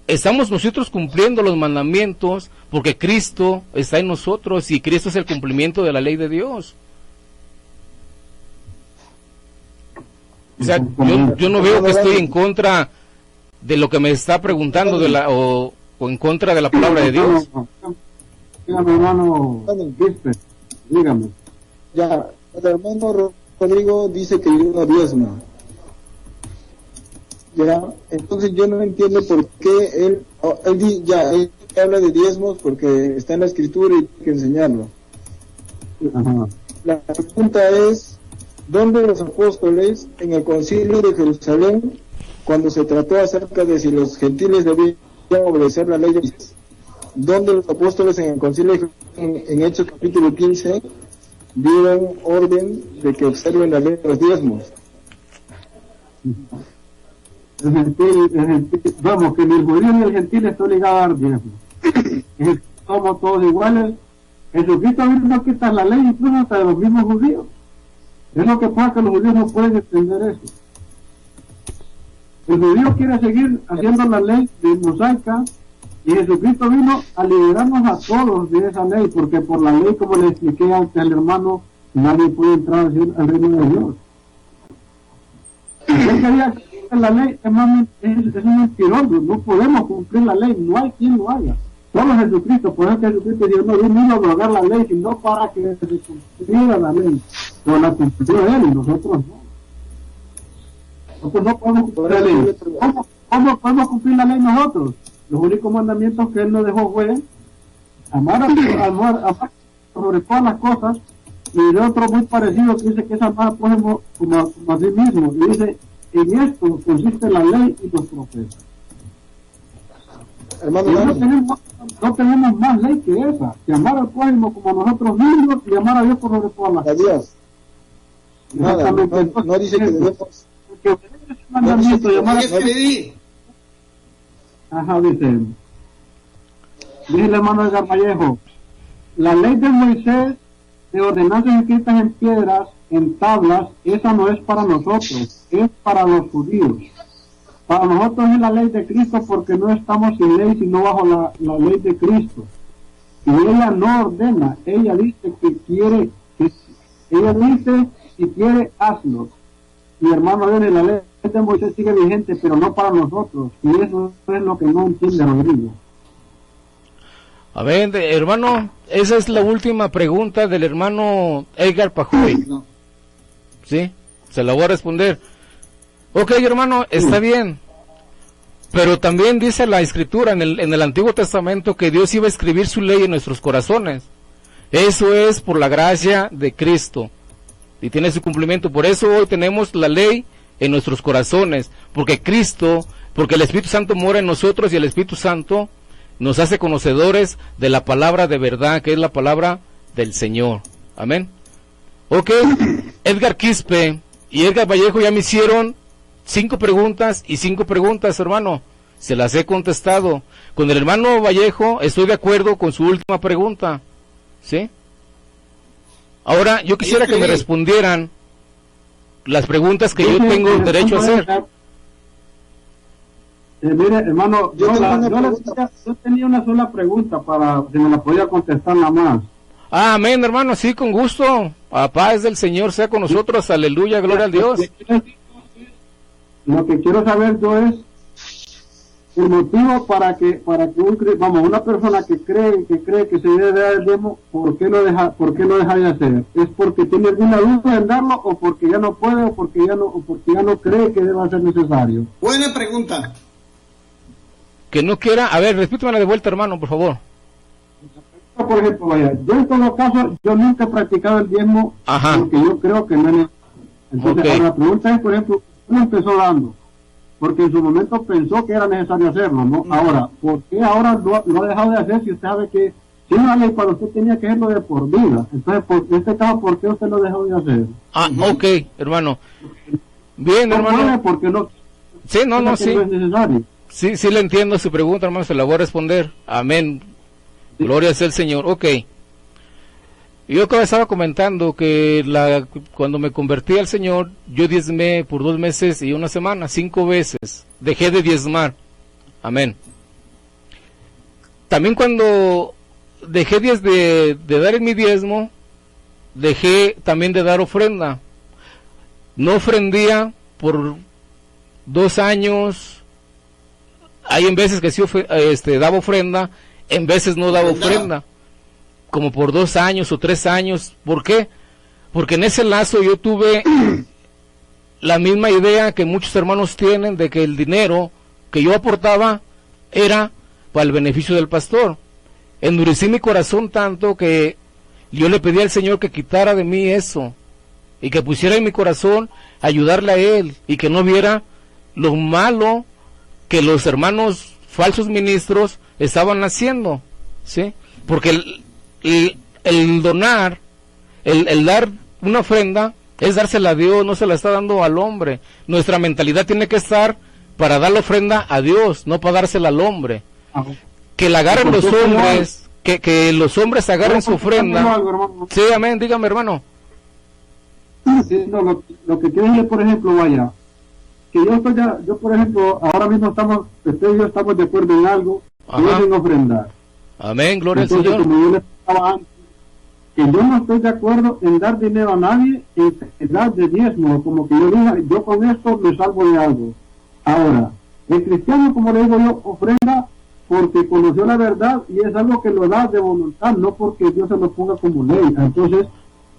estamos nosotros cumpliendo los mandamientos porque Cristo está en nosotros y Cristo es el cumplimiento de la ley de Dios. O sea, yo no veo que estoy en contra de lo que me está preguntando o en contra de la palabra de Dios. Dígame, hermano, dígame. Ya, el hermano Rodrigo dice que yo no diezma. Ya, entonces yo no entiendo por qué él habla de diezmos porque está en la escritura y hay que enseñarlo. Ajá. La pregunta es, ¿dónde los apóstoles en el concilio de Jerusalén, cuando se trató acerca de si los gentiles debían obedecer la ley de Moisés, dónde los apóstoles en el concilio de Jerusalén, en Hechos capítulo 15, dieron orden de que observen la ley de los diezmos? El gentil, vamos, que ni el judío ni el gentil está obligado a dar diezmo. Somos todos iguales. Jesucristo vino a quitar la ley incluso hasta de los mismos judíos. Es lo que pasa, que los judíos no pueden entender eso. El judío quiere seguir haciendo la ley de mosaica y Jesucristo vino a liberarnos a todos de esa ley, porque por la ley, como le expliqué antes al hermano, nadie puede entrar al reino de Dios. Yo quería que la ley es un mentiroso, no podemos cumplir la ley, no hay quien lo haga. Solo Jesucristo, por eso que Jesucristo dijo, no vino a abrogar la ley, sino para que se cumpliera la ley. Pero la cumplió él y nosotros no. Nosotros no podemos cumplir la ley. ¿Cómo podemos cumplir la ley nosotros? Los únicos mandamientos que él nos dejó fue amar sobre todas las cosas, y de otro muy parecido que dice que es amar como a sí mismo. Y dice, en esto consiste la ley y los profetas. Hermano, no tenemos más ley que esa, que amar al prójimo como a nosotros mismos y amar a Dios por sobre todas las cosas. Adiós. Nada, no dice que debemos. Porque ese mandamiento de amar a Escribí. Ajá, dice el hermano Edgar Vallejo, la ley de Moisés de ordenanzas escritas en piedras, en tablas, esa no es para nosotros, es para los judíos. Para nosotros es la ley de Cristo porque no estamos sin ley sino bajo la ley de Cristo. Y ella no ordena, ella dice si quiere hazlo. Mi hermano, la ley de Moisés sigue vigente, pero no para nosotros. Y eso es lo que no entiende Rodrigo. A ver, hermano, esa es la última pregunta del hermano Edgar Pajoy. No. ¿Sí? Se la voy a responder. Ok, hermano, está bien. Pero también dice la Escritura en el Antiguo Testamento que Dios iba a escribir su ley en nuestros corazones. Eso es por la gracia de Cristo. Y tiene su cumplimiento. Por eso hoy tenemos la ley en nuestros corazones. Porque el Espíritu Santo mora en nosotros y el Espíritu Santo nos hace conocedores de la palabra de verdad, que es la palabra del Señor. Amén. Ok, Edgar Quispe y Edgar Vallejo ya me hicieron 5 preguntas y 5 preguntas, hermano. Se las he contestado. Con el hermano Vallejo estoy de acuerdo con su última pregunta. ¿Sí? Ahora, yo quisiera que me respondieran las preguntas que yo tengo derecho a hacer. Mire, hermano, yo tenía una sola pregunta para si me la podía contestar nada más. Ah, amén, hermano, sí, con gusto. La paz del Señor sea con nosotros. Aleluya, gloria al Dios. Lo que quiero saber yo es el motivo para que una persona que cree que se debe dar el diezmo, ¿por qué lo deja de hacer? ¿Es porque tiene alguna duda en darlo, o porque ya no puede, o porque ya no cree que deba ser necesario? Buena pregunta. Que no quiera, a ver, repítemela de vuelta, hermano, por favor. Por ejemplo, vaya, yo en todo caso, yo nunca he practicado el diezmo. Ajá. Porque yo creo que no es. Entonces, Okay. ahora la pregunta es, por ejemplo, ¿cómo empezó dando? Porque en su momento pensó que era necesario hacerlo, ¿no? Ahora, ¿por qué ahora lo ha dejado de hacer si usted sabe que si una ley para usted tenía que hacerlo de por vida? Entonces, en este caso, ¿por qué usted lo dejó de hacer? Ah, ok, hermano. Bien, No hermano. puede, porque no. Sí, no, sí. No es necesario. Sí le entiendo su pregunta, hermano, se la voy a responder. Amén. Gloria sea el Señor. Ok. Yo estaba comentando que cuando me convertí al Señor, yo diezmé por 2 meses y 1 semana, 5 veces. Dejé de diezmar. Amén. También cuando dejé de dar mi diezmo, dejé también de dar ofrenda. No ofrendía por 2 años. Hay en veces que sí daba ofrenda, en veces no daba ofrenda, como por 2 años o 3 años. ¿Por qué? Porque en ese lazo yo tuve la misma idea que muchos hermanos tienen, de que el dinero que yo aportaba era para el beneficio del pastor. Endurecí mi corazón tanto que yo le pedí al Señor que quitara de mí eso, y que pusiera en mi corazón ayudarle a Él, y que no viera lo malo que los hermanos falsos ministros estaban haciendo, ¿sí? Porque el donar, el dar una ofrenda, es dársela a Dios, no se la está dando al hombre. Nuestra mentalidad tiene que estar para dar la ofrenda a Dios, no para dársela al hombre. Que la agarren los hombres, que los hombres agarren su ofrenda. Sí, amén, dígame, hermano. Sí, no, lo que quiero decir, por ejemplo, vaya, que yo por ejemplo, ahora mismo usted y yo estamos de acuerdo en algo, yo sin ofrendar. Amén, gloria Entonces, al Señor. como yo le explicaba antes, que yo no estoy de acuerdo en dar dinero a nadie en dar de diezmo, como que yo diga, yo con esto me salvo de algo. Ahora, el cristiano, como le digo yo, ofrenda porque conoció la verdad y es algo que lo da de voluntad, no porque Dios se lo ponga como ley. Entonces,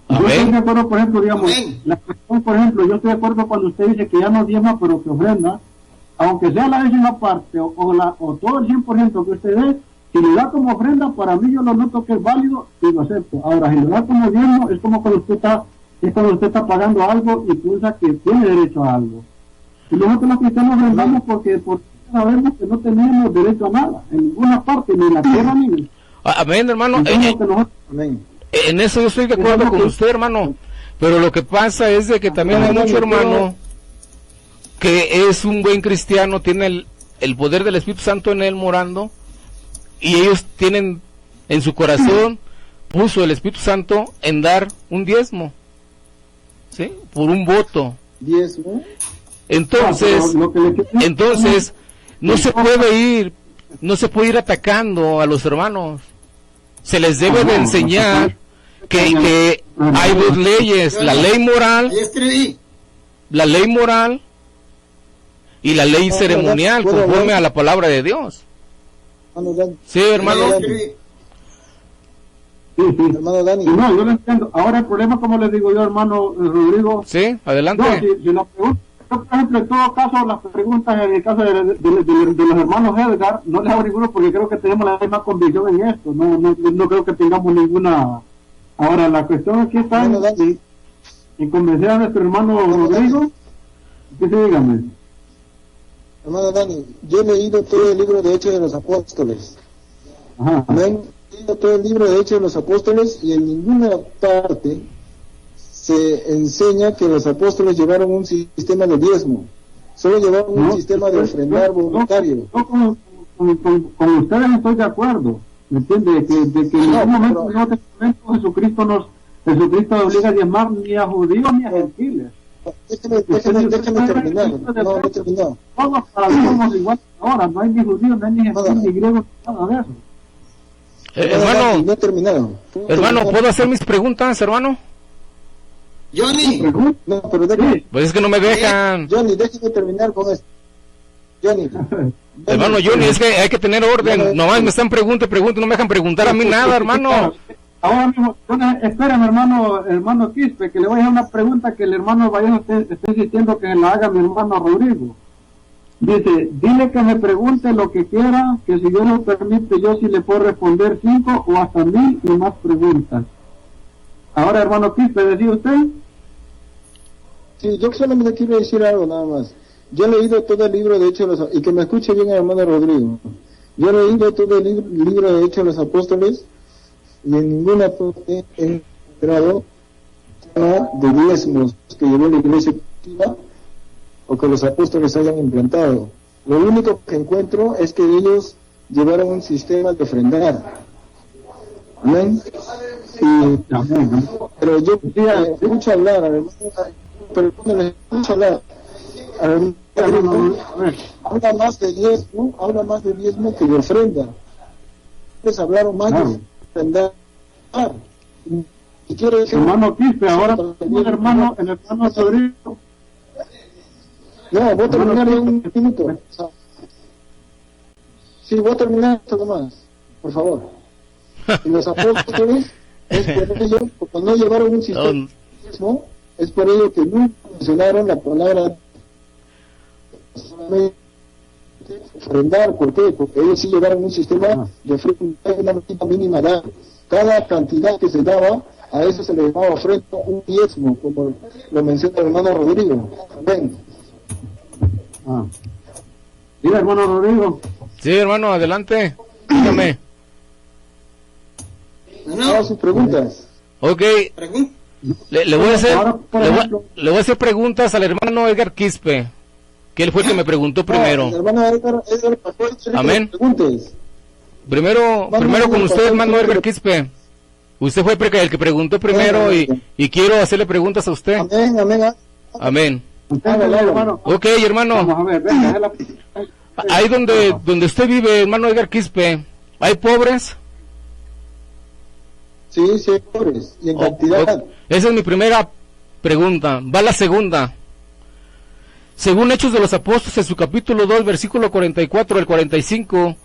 yo estoy de acuerdo, por ejemplo, digamos, la cuestión, por ejemplo, yo estoy de acuerdo cuando usted dice que ya no diezma, pero que ofrenda, aunque sea la décima parte o todo el 100% que usted dé, si le da como ofrenda, para mí yo lo noto que es válido y lo acepto. Ahora, si le da como diezmo, es como cuando usted está pagando algo y piensa que tiene derecho a algo. Y nosotros los cristianos ofrendamos porque sabemos que no tenemos derecho a nada, en ninguna parte, ni en la tierra ni en... Amén, hermano. Amén. En eso yo estoy de acuerdo con usted, hermano. Pero lo que pasa es de que también hay mucho hermano que es un buen cristiano, tiene el poder del Espíritu Santo en él morando, y ellos tienen en su corazón, puso el Espíritu Santo en dar un diezmo, ¿sí? Por un voto. ¿Diezmo? Entonces no se puede ir atacando a los hermanos. Se les debe de enseñar que hay 2 leyes, la ley moral y la ley ceremonial, conforme a la palabra de Dios. Sí, hermano. Sí. Hermano Dani. No, yo lo entiendo. Ahora el problema, como le digo yo, hermano Rodrigo. Sí, adelante. No, si la pregunta, por ejemplo, en todo caso, las preguntas en el caso de los hermanos Edgar, no les hago ninguno porque creo que tenemos la misma convicción en esto. No creo que tengamos ninguna. Ahora, la cuestión aquí está en convencer a nuestro hermano Rodrigo. Que sí, dígame. Hermano Dani, yo he leído todo el libro de Hechos de los Apóstoles Ajá. Me han leído todo el libro de Hechos de los Apóstoles y en ninguna parte se enseña que los apóstoles llevaron un sistema de diezmo. Solo llevaron un sistema de ofrendar voluntario. Yo con ustedes estoy de acuerdo, ¿me entiende? De que en ningún momento en el Nuevo Testamento Jesucristo obliga a diezmar ni a judíos ni a gentiles. Déjeme terminar. No he terminado. Todos para Dios somos iguales ahora, no hay ni judíos, no hay ni gentiles, ni griegos, nada de eso. Hermano, No he terminado. hermano, ¿puedo hacer mis preguntas, hermano? Johnny, No, pero déjame. Pues es que no me dejan. Johnny, déjeme terminar con esto. Johnny. Hermano Johnny, es que hay que tener orden. Nomás me están preguntando, no me dejan preguntar a mí nada, hermano. Ahora mismo, espérame, hermano Quispe, que le voy a hacer una pregunta que el hermano Vallejo esté insistiendo que la haga mi hermano Rodrigo. Dice, dile que me pregunte lo que quiera, que si Dios lo permite, yo sí le puedo responder 5 o hasta 1000 y más preguntas. Ahora, hermano Quispe, ¿decía usted? Sí, yo solamente quiero decir algo nada más. Yo he leído todo el libro de Hechos y que me escuche bien el hermano Rodrigo. Yo he leído todo el libro de Hechos de los Apóstoles y en ninguna parte he encontrado de diezmos que llevó la iglesia o que los apóstoles hayan implantado. Lo único que encuentro es que ellos llevaron un sistema de ofrendar. Amén. Pero yo escucho hablar, pero cuando les escucho hablar, habla más de diezmo que de ofrenda. Ustedes hablaron más de ofrendar. Y quiero decir, hermano Quispe, ahora el hermano Rodrigo. No, voy a terminar en un minuto. Sí, voy a terminar esto nomás, por favor. Y los apóstoles, es por ello, como no llevaron un sistema, es por ello que nunca mencionaron la palabra ofrendar. ¿Por qué? Porque ellos sí llevaron un sistema de ofrenda mínima edad. Cada cantidad que se daba, a eso se le llamaba ofrenda, un diezmo, como lo menciona el hermano Rodrigo. Ven. Mira, hermano Rodrigo. Sí, hermano, adelante. Dígame. Haga sus preguntas. Ok. Le voy a hacer preguntas al hermano Edgar Quispe, que él fue el que me preguntó primero. Hermano Edgar, amén. Primero con usted, hermano Edgar Quispe. Usted fue el que preguntó primero y quiero hacerle preguntas a usted. Amén. Ok, hermano. Vamos a ver, venga, ahí donde usted vive, hermano Edgar Quispe, ¿hay pobres? Sí, hay pobres, y en cantidad. Esa es mi primera pregunta. Va la segunda. Según Hechos de los Apóstoles, en su capítulo 2, versículo 44 al 45,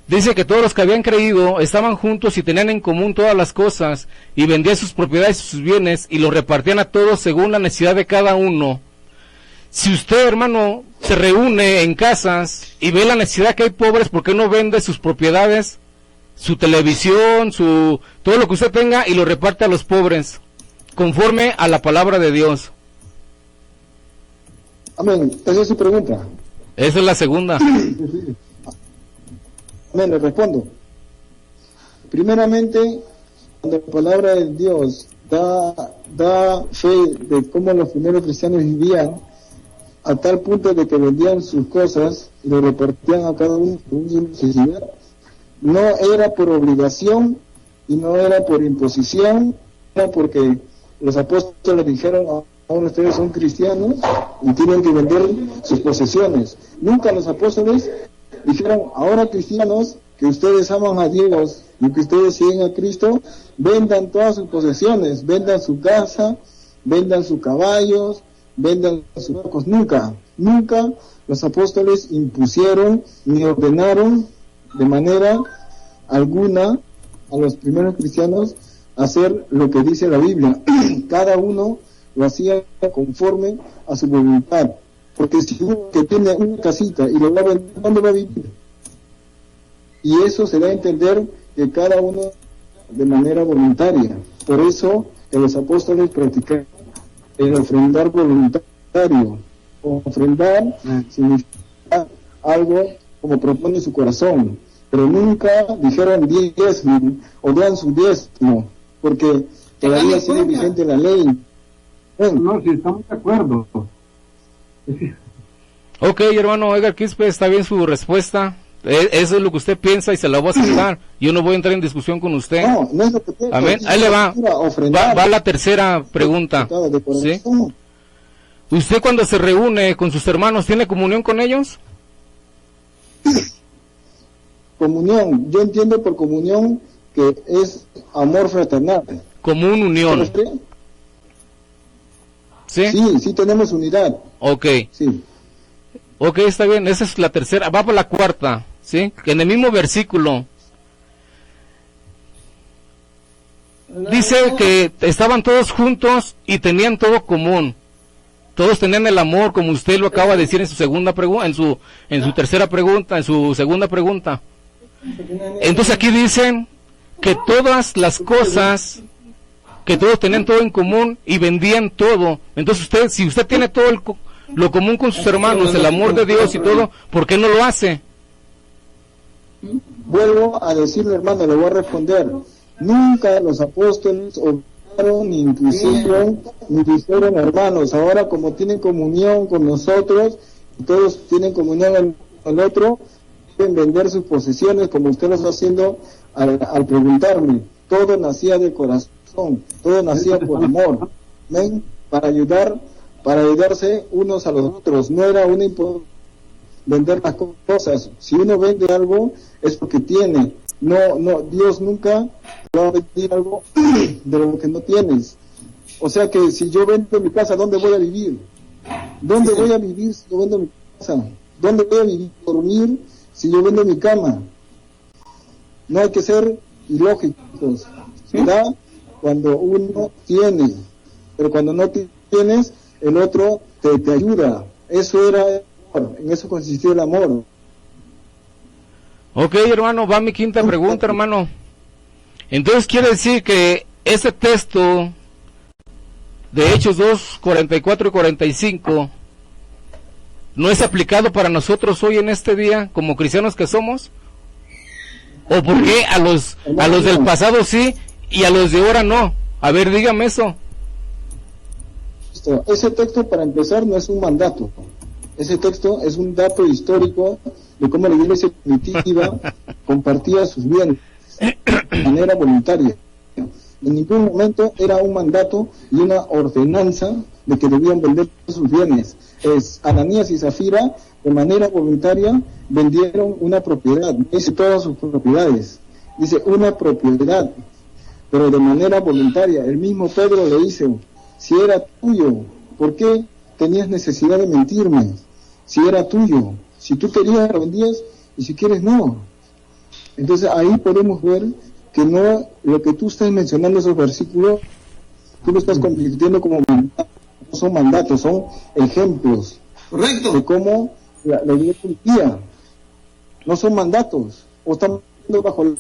dice que todos los que habían creído estaban juntos y tenían en común todas las cosas, y vendían sus propiedades y sus bienes, y los repartían a todos según la necesidad de cada uno. Si usted, hermano, se reúne en casas y ve la necesidad que hay pobres, ¿por qué no vende sus propiedades, su televisión, todo lo que usted tenga y lo reparte a los pobres, conforme a la palabra de Dios? Amén. Esa es su pregunta. Esa es la segunda. Amén, le respondo. Primeramente, cuando la palabra de Dios da fe de cómo los primeros cristianos vivían, a tal punto de que vendían sus cosas y lo repartían a cada uno según su necesidad, no era por obligación y no era por imposición, era porque los apóstoles dijeron: ahora ustedes son cristianos y tienen que vender sus posesiones. Nunca los apóstoles dijeron: ahora cristianos que ustedes aman a Dios y que ustedes siguen a Cristo, vendan todas sus posesiones, vendan su casa, vendan sus caballos, vendan sus barcos. Nunca los apóstoles impusieron ni ordenaron de manera alguna a los primeros cristianos hacer lo que dice la Biblia. Cada uno lo hacía conforme a su voluntad, porque si uno que tiene una casita y lo va a vender, ¿dónde va a vivir? Y eso se da a entender que cada uno de manera voluntaria. Por eso que los apóstoles practicaron el ofrendar voluntario. Ofrendar significa algo como propone su corazón. pero nunca dijeron diezmo o dan su diezmo, porque todavía sigue vigente la ley. No, sí, estamos de acuerdo. Ok, hermano Edgar Quispe, está bien su respuesta. Eso es lo que usted piensa y se la voy a aceptar. Yo no voy a entrar en discusión con usted. No, no es lo que pienso. Amén. Ahí le va. Va la tercera pregunta. ¿Sí? ¿Usted cuando se reúne con sus hermanos tiene comunión con ellos? Comunión, yo entiendo por comunión que es amor fraternal. Común unión. ¿Sí? Sí tenemos unidad. Ok. Sí. Ok, está bien, esa es la tercera. Va por la cuarta, ¿sí? En el mismo versículo dice que estaban todos juntos y tenían todo común. Todos tenían el amor, como usted lo acaba de decir en su segunda pregunta, en su tercera pregunta, en su segunda pregunta. Entonces aquí dicen que todas las cosas, que todos tenían todo en común y vendían todo. Entonces si usted tiene todo lo común con sus hermanos, el amor de Dios y todo, ¿por qué no lo hace? Vuelvo a decirle, hermano, le voy a responder. Nunca los apóstoles obraron, ni impusieron, ni dijeron hermanos. Ahora, como tienen comunión con nosotros, todos tienen comunión con el otro, deben vender sus posesiones, como usted lo está haciendo al preguntarme. Todo nacía de corazón, todo nacía por amor. ¿Ven? Para ayudarse unos a los otros. No era una vender las cosas. Si uno vende algo es porque tiene. No, Dios nunca va a vender algo de lo que no tienes. O sea que si yo vendo mi casa, ¿dónde voy a vivir? ¿Dónde voy a vivir si yo vendo mi casa? ¿Dónde voy a vivir, dormir si yo vendo mi cama? No hay que ser ilógicos. ¿Verdad? Cuando uno tiene, pero cuando no tienes, el otro te ayuda. Eso era el amor, en eso consistía el amor. Ok, hermano, va mi quinta pregunta, hermano. Entonces quiere decir que ese texto de Hechos 2, 44 y 45 no es aplicado para nosotros hoy en este día, como cristianos que somos. ¿O por qué a los del pasado sí y a los de ahora no? A ver, dígame eso. Ese texto, para empezar, no es un mandato. Ese texto es un dato histórico de cómo la iglesia primitiva compartía sus bienes de manera voluntaria. En ningún momento era un mandato y una ordenanza de que debían vender sus bienes. Ananías y Zafira, de manera voluntaria, vendieron una propiedad. No dice todas sus propiedades, dice una propiedad, pero de manera voluntaria. El mismo Pedro le dice: si era tuyo, ¿por qué tenías necesidad de mentirme? Si era tuyo, si tú querías lo vendías y si quieres no. Entonces ahí podemos ver que no, lo que tú estás mencionando, esos versículos, tú lo estás convirtiendo como mandatos. No son mandatos, son ejemplos. Correcto. De cómo la iglesia cumplía. No son mandatos. O están bajo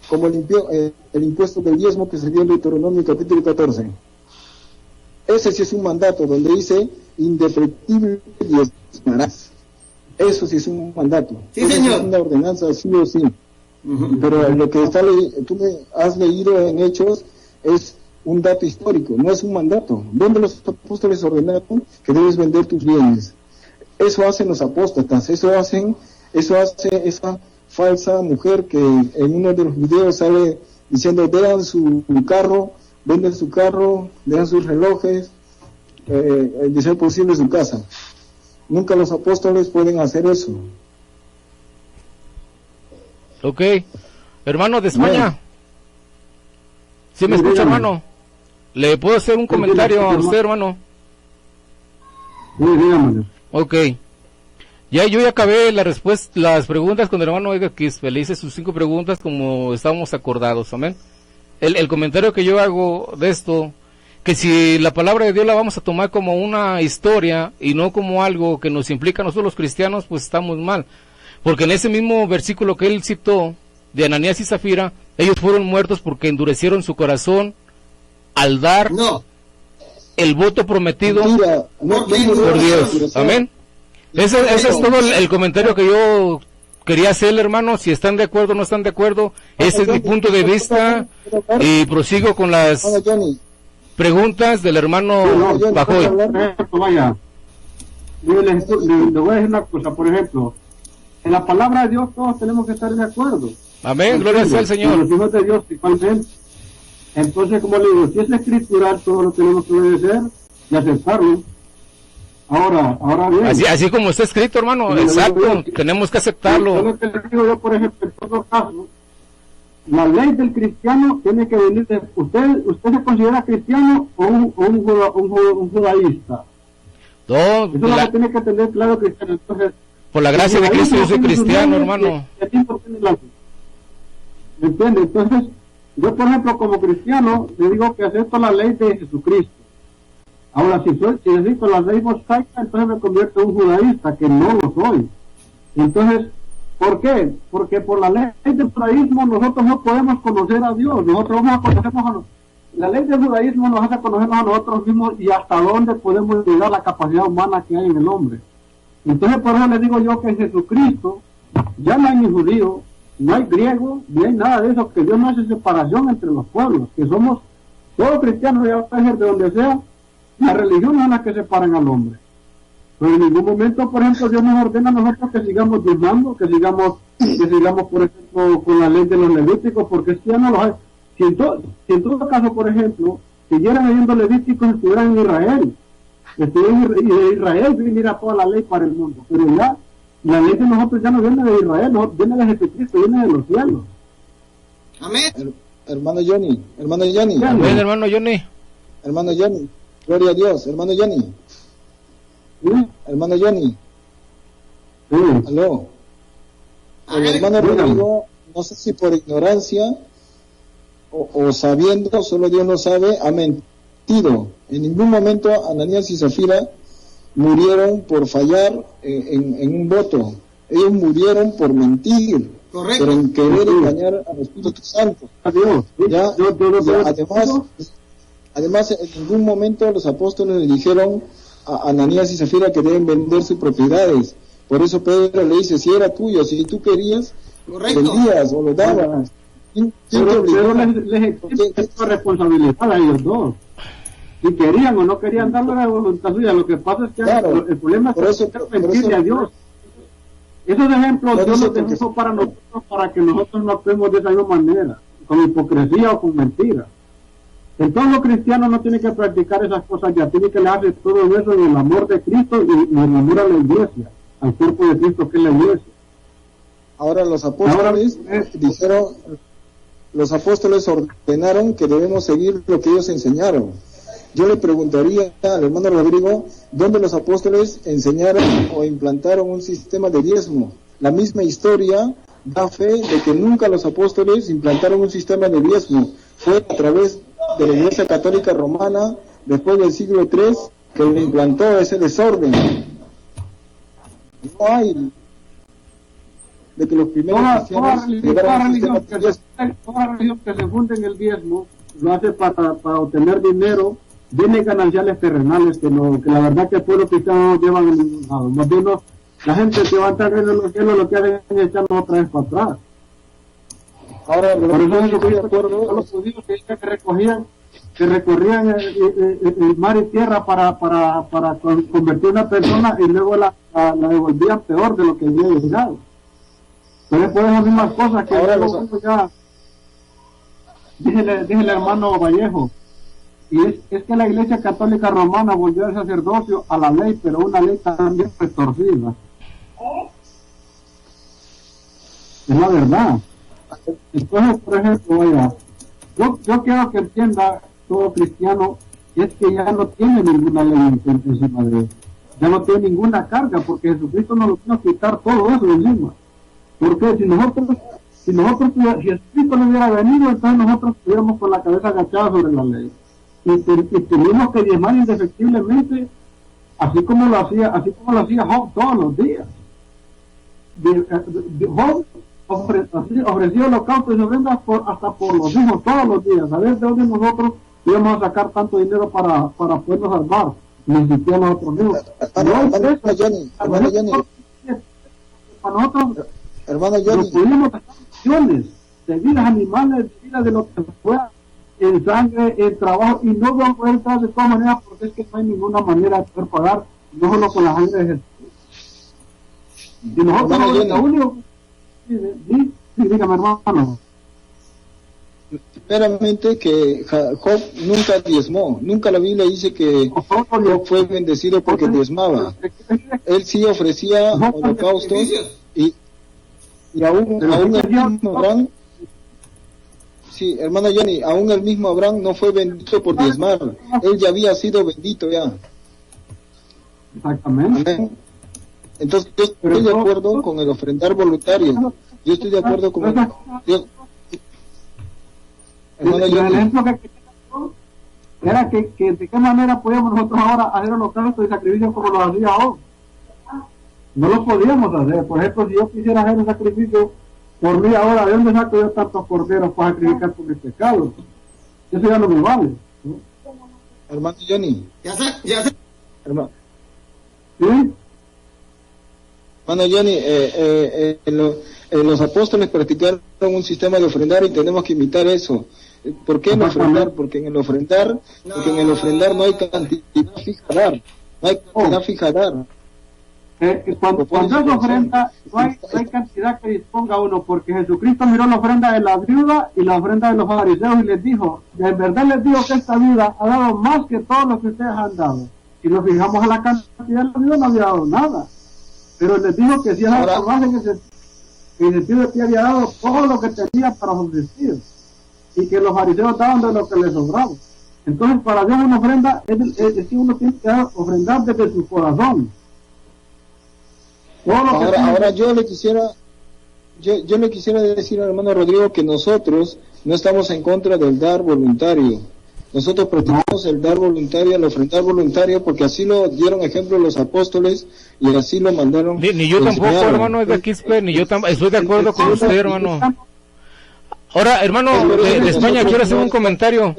como el impuesto del diezmo que se dio en Deuteronomio capítulo 14. Ese sí es un mandato donde dice indefectible diezmarás. Eso sí es un mandato. Sí, señor. Es una ordenanza, sí o sí. Pero lo que tú me has leído en Hechos es un dato histórico, no es un mandato. ¿Dónde los apóstoles ordenaron que debes vender tus bienes? Eso hacen los apóstatas, eso hace esa falsa mujer que en uno de los videos sale diciendo: vean su carro, venden su carro, vean sus relojes, de ser posible su casa. Nunca los apóstoles pueden hacer eso. Ok, hermano de España. ¿Sí me escucha, hermano? ¿Le puedo hacer un comentario a usted, hermano? Sí, dígame. Ok. Yo ya acabé las preguntas con el hermano Edgar Quispe. Le hice sus 5 preguntas como estábamos acordados, amén. El comentario que yo hago de esto, que si la palabra de Dios la vamos a tomar como una historia y no como algo que nos implica a nosotros los cristianos, pues estamos mal. Porque en ese mismo versículo que él citó, de Ananías y Zafira, ellos fueron muertos porque endurecieron su corazón al dar el voto prometido por Dios. Amén. Ese es todo el comentario que yo quería hacerle, hermano, si están de acuerdo o no están de acuerdo. Ese es mi punto de vista y prosigo con las preguntas del hermano Bajoy. Vaya, le voy a decir una cosa, por ejemplo, en la palabra de Dios todos tenemos que estar de acuerdo. Amén, gloria sea al Señor. Los hijos de Dios igualmente. Entonces, como le digo, si es escritural, todos lo tenemos que obedecer y aceptarlo. Ahora bien. Así como está escrito, hermano, exacto, tenemos que aceptarlo. Lo que le digo yo, por ejemplo, en todo caso, la ley del cristiano tiene que venir de... ¿Usted se considera cristiano o un judaísta? No, eso es lo que tiene que tener claro cristiano. Entonces, por la gracia de Cristo yo soy cristiano, hermano. ¿Me entiende? Entonces, yo, por ejemplo, como cristiano, le digo que acepto la ley de Jesucristo. Ahora, si necesito la ley mosaica, entonces me convierto en un judaísta, que no lo soy. Entonces, ¿por qué? Porque por la ley del judaísmo nosotros no podemos conocer a Dios. Nosotros vamos a conocernos a nosotros. La ley del judaísmo nos hace conocernos a nosotros mismos y hasta dónde podemos llegar la capacidad humana que hay en el hombre. Entonces, por eso le digo yo que en Jesucristo ya no hay ni judío, no hay griego, ni hay nada de eso, que Dios no hace separación entre los pueblos, que somos todos cristianos, ya puede ser de donde sea. Las religiones son las que separan al hombre. Pero en ningún momento, por ejemplo, Dios nos ordena a nosotros que sigamos diezmando, que sigamos, por ejemplo, con la ley de los levíticos, porque es que ya no los hay. Si en todo caso, por ejemplo, siguieran habiendo levíticos, estuvieran en Israel. Y de Israel viniera toda la ley para el mundo. Pero ya, la ley de nosotros ya no viene de Israel, no, viene de Jesucristo, viene de los cielos. Amén. Hermano Johnny. Amén, hermano Johnny. Hermano Johnny. Gloria a Dios, hermano Johnny. ¿Sí? Hermano Johnny. Sí. Aló. El hermano Rodrigo, no sé si por ignorancia o sabiendo, solo Dios lo sabe, ha mentido. En ningún momento Ananías y Zafira murieron por fallar en un voto. Ellos murieron por mentir. Correcto. Por querer engañar al Espíritu Santo. Adiós. Ya, además, en ningún momento los apóstoles le dijeron a Ananías y Zafira que deben vender sus propiedades. Por eso Pedro le dice, si era tuyo, si tú querías, vendías o lo dabas. Pero les existe responsabilidad a ellos dos. Si querían o no querían darle la voluntad suya, lo que pasa es que el problema es que mentirle a Dios. Esos ejemplos Dios los dejó para nosotros, para que nosotros no actuemos de esa misma manera, con hipocresía o con mentira. Entonces los cristianos no tienen que practicar esas cosas ya, tienen que hacer todo eso en el amor de Cristo y en el amor a la iglesia, al cuerpo de Cristo que es la iglesia. Ahora los apóstoles los apóstoles ordenaron que debemos seguir lo que ellos enseñaron. Yo le preguntaría al hermano Rodrigo, ¿dónde los apóstoles enseñaron o implantaron un sistema de diezmo? La misma historia da fe de que nunca los apóstoles implantaron un sistema de diezmo. Fue a través de la Iglesia Católica Romana, después del siglo III, que lo implantó ese desorden. No hay de que los primeros toda religión que se funde en el diezmo lo hace para obtener dinero, bienes gananciales terrenales, que la verdad que el pueblo cristiano no lleva a ningún lado. Más bien la gente que va a entrar en los cielos lo que hacen es echarnos otra vez para atrás. Ahora, por eso estoy de acuerdo con los judíos que recorrían el mar y tierra para convertir a una persona y luego la devolvían peor de lo que había llegado. Pero después de las mismas cosas que ahora ya dije el hermano Vallejo, y es que la Iglesia Católica Romana volvió al sacerdocio a la ley, pero una ley también retorcida. Es la verdad. Entonces, por ejemplo, oiga, yo quiero que entienda todo cristiano, es que ya no tiene ninguna ley encima de él, ya no tiene ninguna carga, porque Jesucristo nos lo vino a quitar todo eso de encima. Porque si Jesucristo no hubiera venido, entonces nosotros estuviéramos con la cabeza agachada sobre la ley y tenemos que diezmar indefectiblemente, así como lo hacía Job todos los días. Job ofreció holocaustos y ofrendas hasta por los hijos todos los días. A ver de dónde nosotros íbamos a sacar tanto dinero para podernos salvar, ni siquiera nosotros mismos. Para nosotros, Hermano Pero Johnny, pudimos hacer acciones de vidas animales, de vida de lo que fuera, en sangre, en trabajo, y no vamos a poder estar de todas maneras porque es que no hay ninguna manera de poder pagar, no solo con la sangre de Jesús. Y nosotros Hermano lo Johnny. único sí, dígame, hermano. primeramente que Job nunca diezmó, nunca la Biblia dice que Job fue bendecido porque diezmaba. Él sí ofrecía holocaustos y aún el mismo Abraham, sí, hermano Johnny, aún el mismo Abraham no fue bendito por diezmar, él ya había sido bendito ya. Exactamente. Amén. Entonces yo estoy de acuerdo con el ofrendar voluntario, yo estoy de acuerdo con el... Hermano El Johnny, ejemplo que era que de qué manera podíamos nosotros ahora hacer holocaustos y sacrificios como lo hacía Job. No lo podíamos hacer. Por ejemplo, si yo quisiera hacer un sacrificio por mí ahora, ¿de dónde saco yo tantos corderos para sacrificar por mis pecados? Eso ya no me vale, ¿no? hermano Johnny, hermano, ¿Sí? hermano Johnny, los apóstoles practicaron un sistema de ofrendar y tenemos que imitar eso. ¿Por qué no ofrendar? Porque en el ofrendar no hay cantidad fija a dar, no hay cantidad fija a dar. Cuando se ofrenda, no hay cantidad que disponga uno, porque Jesucristo miró la ofrenda de la viuda y la ofrenda de los fariseos y les dijo, de verdad les digo que esta viuda ha dado más que todo lo que ustedes han dado. Si nos fijamos en la cantidad de la viuda, no había dado nada. Pero les dijo que si era más en el sentido de que había dado todo lo que tenía para ofrecer, y que los fariseos daban de lo que les sobraba. Entonces, para Dios una ofrenda es decir, uno tiene que ofrendar desde su corazón. Ahora yo le quisiera decir al hermano Rodrigo que nosotros no estamos en contra del dar voluntario. Nosotros practicamos el dar voluntario, el ofrendar voluntario, porque así lo dieron ejemplo los apóstoles y así lo mandaron. Ni yo tampoco, hermano, es de Quispe, ni yo estoy de acuerdo con usted, hermano. Ahora, hermano, de España, quiero hacer un comentario.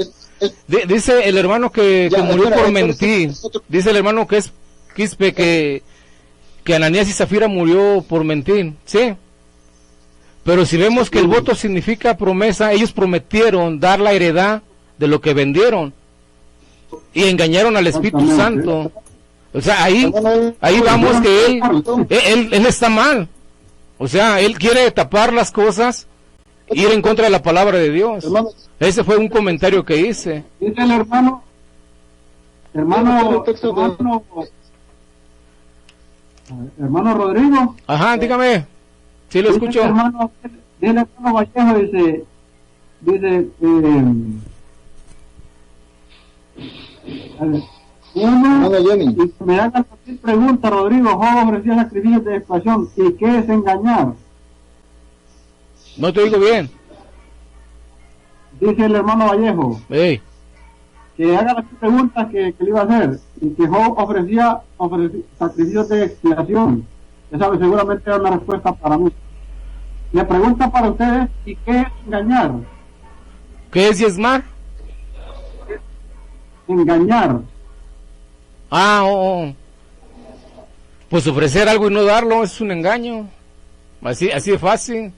Dice el hermano que murió por mentir. Dice el hermano que es Quispe que Ananías y Zafira murió por mentir, ¿sí? Pero si vemos que el voto significa promesa, ellos prometieron dar la heredad de lo que vendieron y engañaron al Espíritu Santo. O sea, ahí vamos que él está mal. O sea, él quiere tapar las cosas, ir en contra de la palabra de Dios. Ese fue un comentario que hice. Dice el hermano Rodrigo. Ajá, dígame. Sí, lo escucho. El hermano Vallejo dice y me hagan la pregunta, Rodrigo. Job ofrecía sacrificios de expiación. ¿Y qué es engañar? No te oigo bien. Dice el hermano Vallejo. Hey. Que haga las preguntas que le iba a hacer, y que Job ofrecía sacrificios de expiación. Esa seguramente es una respuesta para mí. La pregunta para ustedes, ¿y qué es engañar? ¿Qué es diezmar? Engañar. Pues ofrecer algo y no darlo es un engaño. Así de fácil.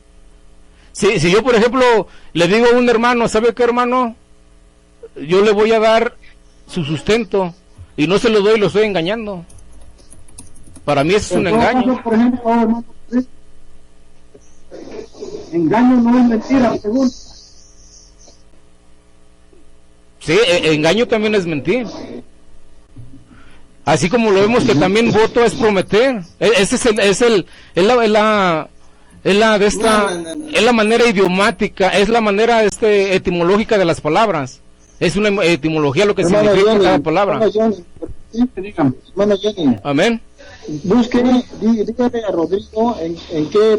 Si yo, por ejemplo, le digo a un hermano, ¿sabe qué, hermano? Yo le voy a dar su sustento y no se lo doy, lo estoy engañando. Para mí eso es un engaño. Por ejemplo, engaño no es mentira, según. Sí, engaño también es mentir. Así como lo vemos que también voto es prometer. Es la manera idiomática, es la manera etimológica de las palabras. Es una etimología lo que significa cada palabra. Hermano Johnny, amén. Dígale a Rodrigo en qué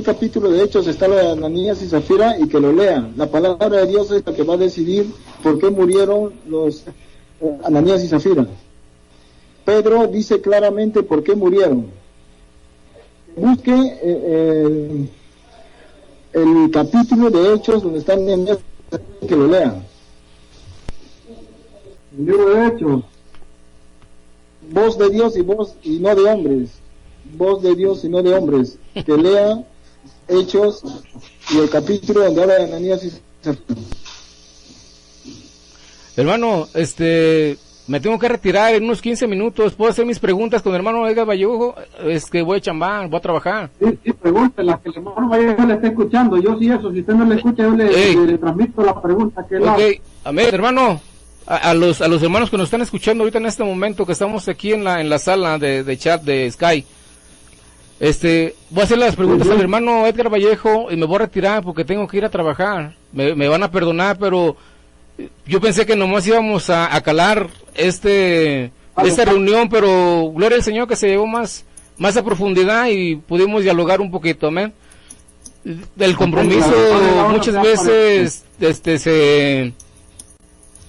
capítulo de Hechos está lo de Ananías y Zafira y que lo lea. La palabra de Dios es la que va a decidir por qué murieron los Ananías y Zafira. Pedro dice claramente por qué murieron. Busque el capítulo de Hechos donde están que lo lean. El libro de Hechos. Voz de Dios y no de hombres. Voz de Dios y no de hombres. Que lea Hechos y el capítulo donde habla de Ananías y Zafira. Hermano, me tengo que retirar en unos 15 minutos. ¿Puedo hacer mis preguntas con el hermano Edgar Vallejo? Voy a chambar, voy a trabajar. Sí, pregúntela, que el hermano Vallejo le está escuchando. Yo sí eso, si usted no le escucha, yo le transmito la pregunta que él hace. Ok, amén, hermano. A los hermanos que nos están escuchando ahorita en este momento, que estamos aquí en la sala de chat de Sky. Voy a hacer las preguntas al hermano Edgar Vallejo y me voy a retirar porque tengo que ir a trabajar. Me van a perdonar, pero yo pensé que nomás íbamos a calar esta reunión, pero gloria al Señor que se llevó más a profundidad y pudimos dialogar un poquito, amén. El compromiso muchas veces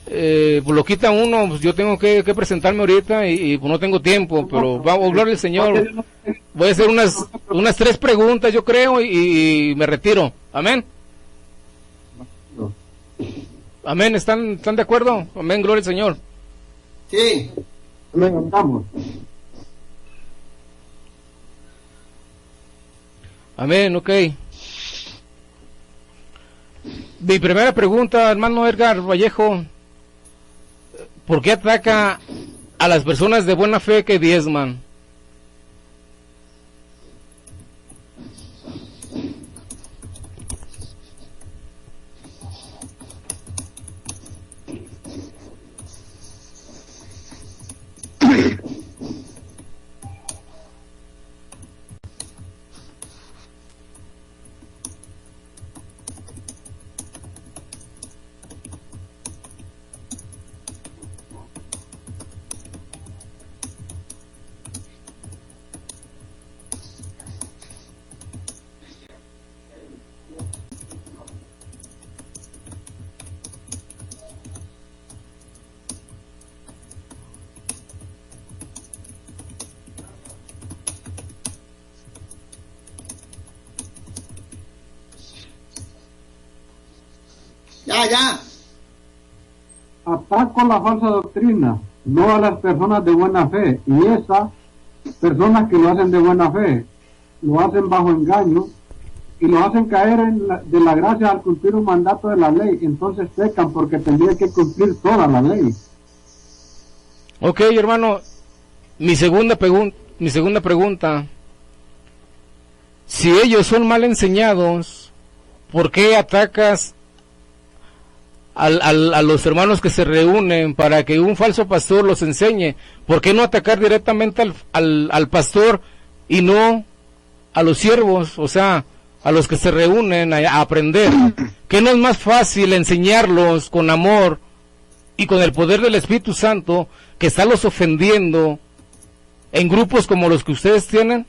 pues lo quita uno. Pues yo tengo que presentarme ahorita y pues no tengo tiempo, pero vamos, gloria al Señor. Voy a hacer unas 3 preguntas, yo creo, y me retiro, amén. Amén, ¿están de acuerdo? Amén, gloria al Señor. Sí. Amén, vamos. Amén, ok. Mi primera pregunta, hermano Edgar Vallejo, ¿por qué ataca a las personas de buena fe que diezman? Ya. Ataco la falsa doctrina, no a las personas de buena fe. Y esas personas que lo hacen de buena fe, lo hacen bajo engaño y lo hacen caer de la gracia al cumplir un mandato de la ley. Entonces pecan porque tendrían que cumplir toda la ley. Ok, hermano, mi segunda pregunta. Si ellos son mal enseñados, ¿por qué atacas a los hermanos que se reúnen para que un falso pastor los enseñe? ¿Por qué no atacar directamente al pastor y no a los siervos, o sea, a los que se reúnen a aprender? ¿Qué no es más fácil enseñarlos con amor y con el poder del Espíritu Santo que estarlos ofendiendo en grupos como los que ustedes tienen?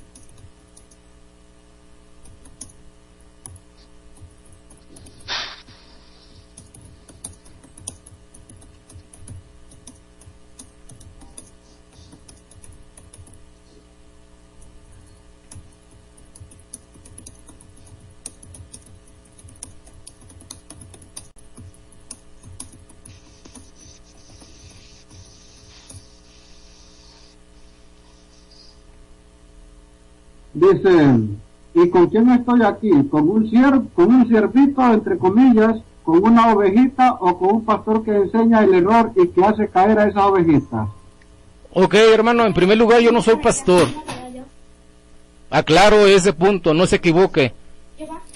Dice, ¿y con quién estoy aquí? ¿Con un ciervito, entre comillas, con una ovejita, o con un pastor que enseña el error y que hace caer a esa ovejita? Ok, hermano, en primer lugar, yo no soy pastor. Aclaro ese punto, no se equivoque.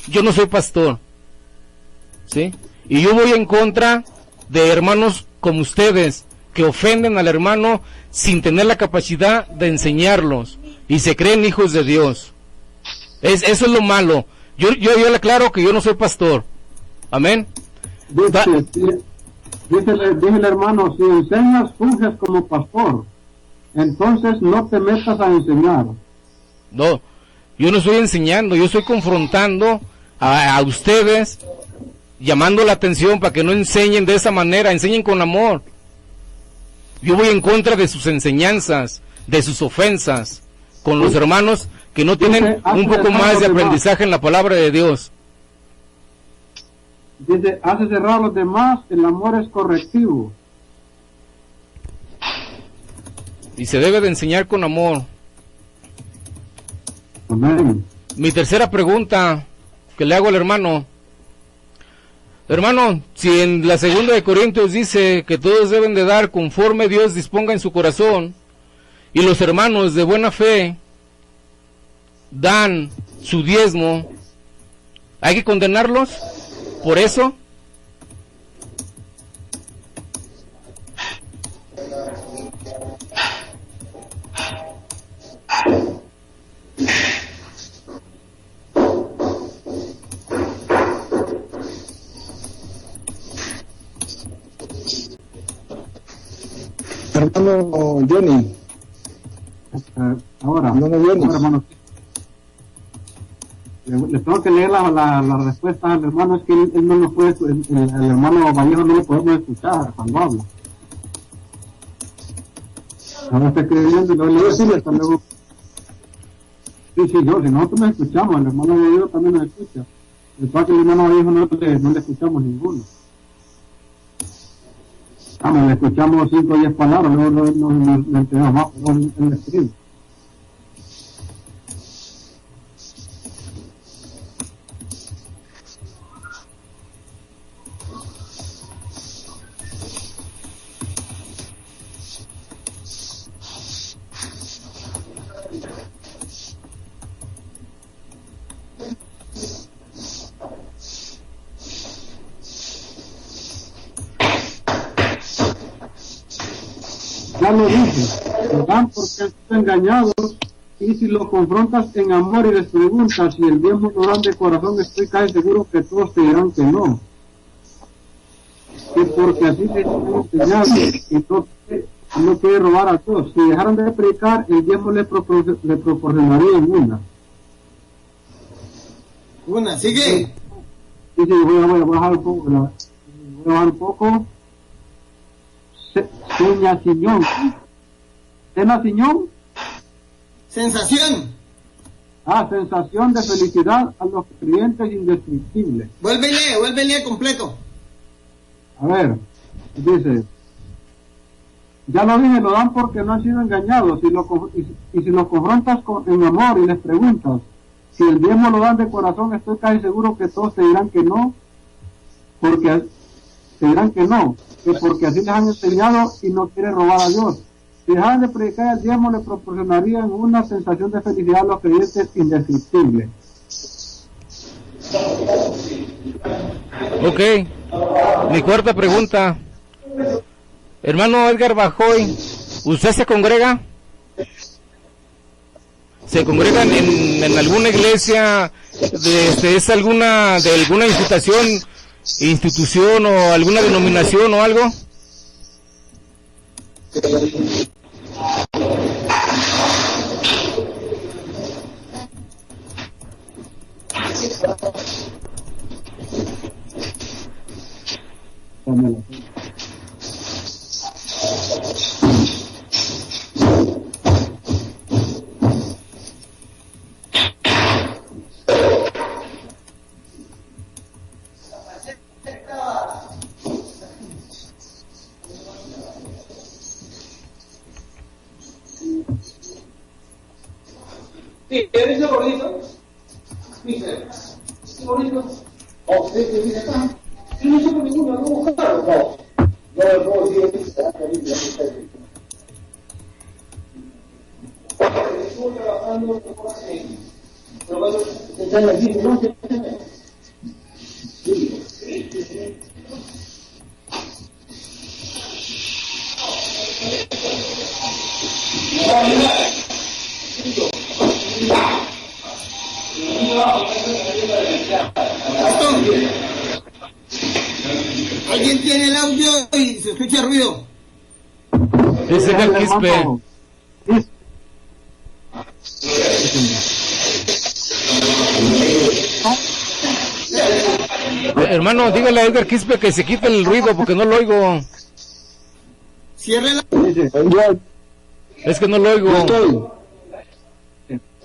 Yo no soy pastor, ¿sí? Y yo voy en contra de hermanos como ustedes, que ofenden al hermano sin tener la capacidad de enseñarlos y se creen hijos de Dios. Eso es lo malo. Yo le aclaro que yo no soy pastor. Amén. Dice el hermano, si enseñas, funges como pastor, entonces no te metas a enseñar. No, yo no estoy enseñando, yo estoy confrontando a ustedes, llamando la atención para que no enseñen de esa manera, enseñen con amor. Yo voy en contra de sus enseñanzas, de sus ofensas, con los hermanos que no tienen un poco más de aprendizaje en la palabra de Dios. Dice, hace cerrar a los demás, el amor es correctivo. Y se debe de enseñar con amor. Amén. Mi tercera pregunta, que le hago al hermano. Hermano, si en la segunda de Corintios dice que todos deben de dar conforme Dios disponga en su corazón, y los hermanos de buena fe dan su diezmo, ¿hay que condenarlos por eso? Hermano Johnny. Ahora, No me vienes. hermano, le tengo que leer la respuesta al hermano. Es que él no lo puede, el hermano Vallejo no lo podemos escuchar cuando habla. Ahora está escribiendo y luego hasta luego. Sí, yo, si nosotros nos escuchamos, el hermano Vallejo también nos escucha. El que el hermano Vallejo no le escuchamos ninguno. Le escuchamos 5 o 10 palabras, luego no entendemos más, pero él escribe. Ya lo dije, lo dan porque están engañados, y si los confrontas en amor y les preguntas si el diezmo lo dan de corazón, estoy casi seguro que todos te dirán que no. Que porque así se han enseñado, entonces no quiere robar a todos. Si dejaran de predicar, el diezmo le proporcionaría en una. Una, sigue. Dice, voy a bajar un poco, voy a bajar un poco. Sensación. Sensación. Sensación de felicidad a los creyentes indescriptible. Vuélvele completo. A ver, dice, ya lo dije, lo dan porque no han sido engañados. Y si los confrontas en amor y les preguntas si el diezmo lo dan de corazón, estoy casi seguro que todos te dirán que no, porque así les han enseñado y no quieren robar a Dios. Si dejaran de predicar el diezmo, le proporcionarían una sensación de felicidad a los creyentes indescriptible. Ok, mi cuarta pregunta. Hermano Edgar Bajoy, ¿usted se congrega? ¿Se congregan en alguna iglesia? ¿Es alguna de alguna institución o alguna denominación o algo? Sí, ¿eres el gordito? Sí, ¿el gordito? Oh, sí, mira acá. Yo no sé por ninguno, no buscaron, no. No, sí, estuvo trabajando por hace... Pero cuando están aquí, no sé. Alguien tiene el audio y se escucha ruido. Ese es el Quispe. Hermano, dígale a Edgar Quispe que se quite el ruido porque no lo oigo. Cierre la... Es que no lo oigo.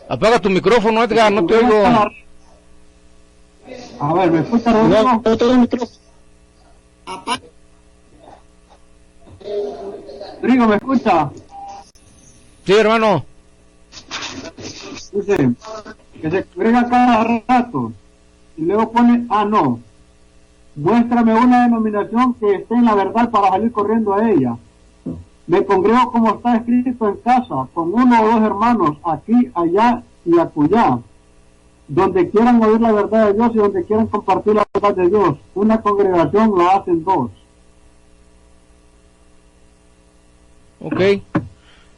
Apaga tu micrófono, Edgar, no te oigo. A ver, ¿me escucha, Rodrigo? No tengo micrófono. Rodrigo, ¿me escucha? Sí, hermano. Dice que se congrega cada rato. y luego pone, no, muéstrame una denominación que esté en la verdad para salir corriendo a ella. Me congrego como está escrito en casa, con 1 o 2 hermanos, aquí, allá y acullá, donde quieran oír la verdad de Dios y donde quieran compartir la verdad de Dios. Una congregación lo hacen 2. Ok.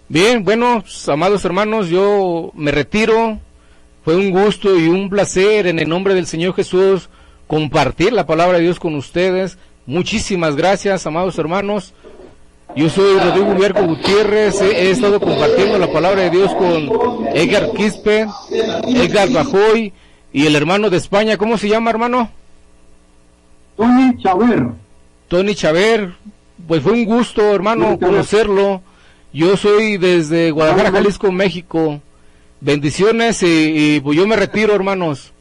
Bien, bueno, amados hermanos, yo me retiro. Fue un gusto y un placer en el nombre del Señor Jesús compartir la palabra de Dios con ustedes. Muchísimas gracias, amados hermanos. Yo soy Rodrigo Humberto Gutiérrez, he estado compartiendo la palabra de Dios con Edgar Quispe, Edgar Bajoy y el hermano de España. ¿Cómo se llama, hermano? Tony Chaver. Tony Chaver. Pues fue un gusto, hermano, conocerlo. Yo soy desde Guadalajara, Jalisco, México. Bendiciones y pues yo me retiro, hermanos.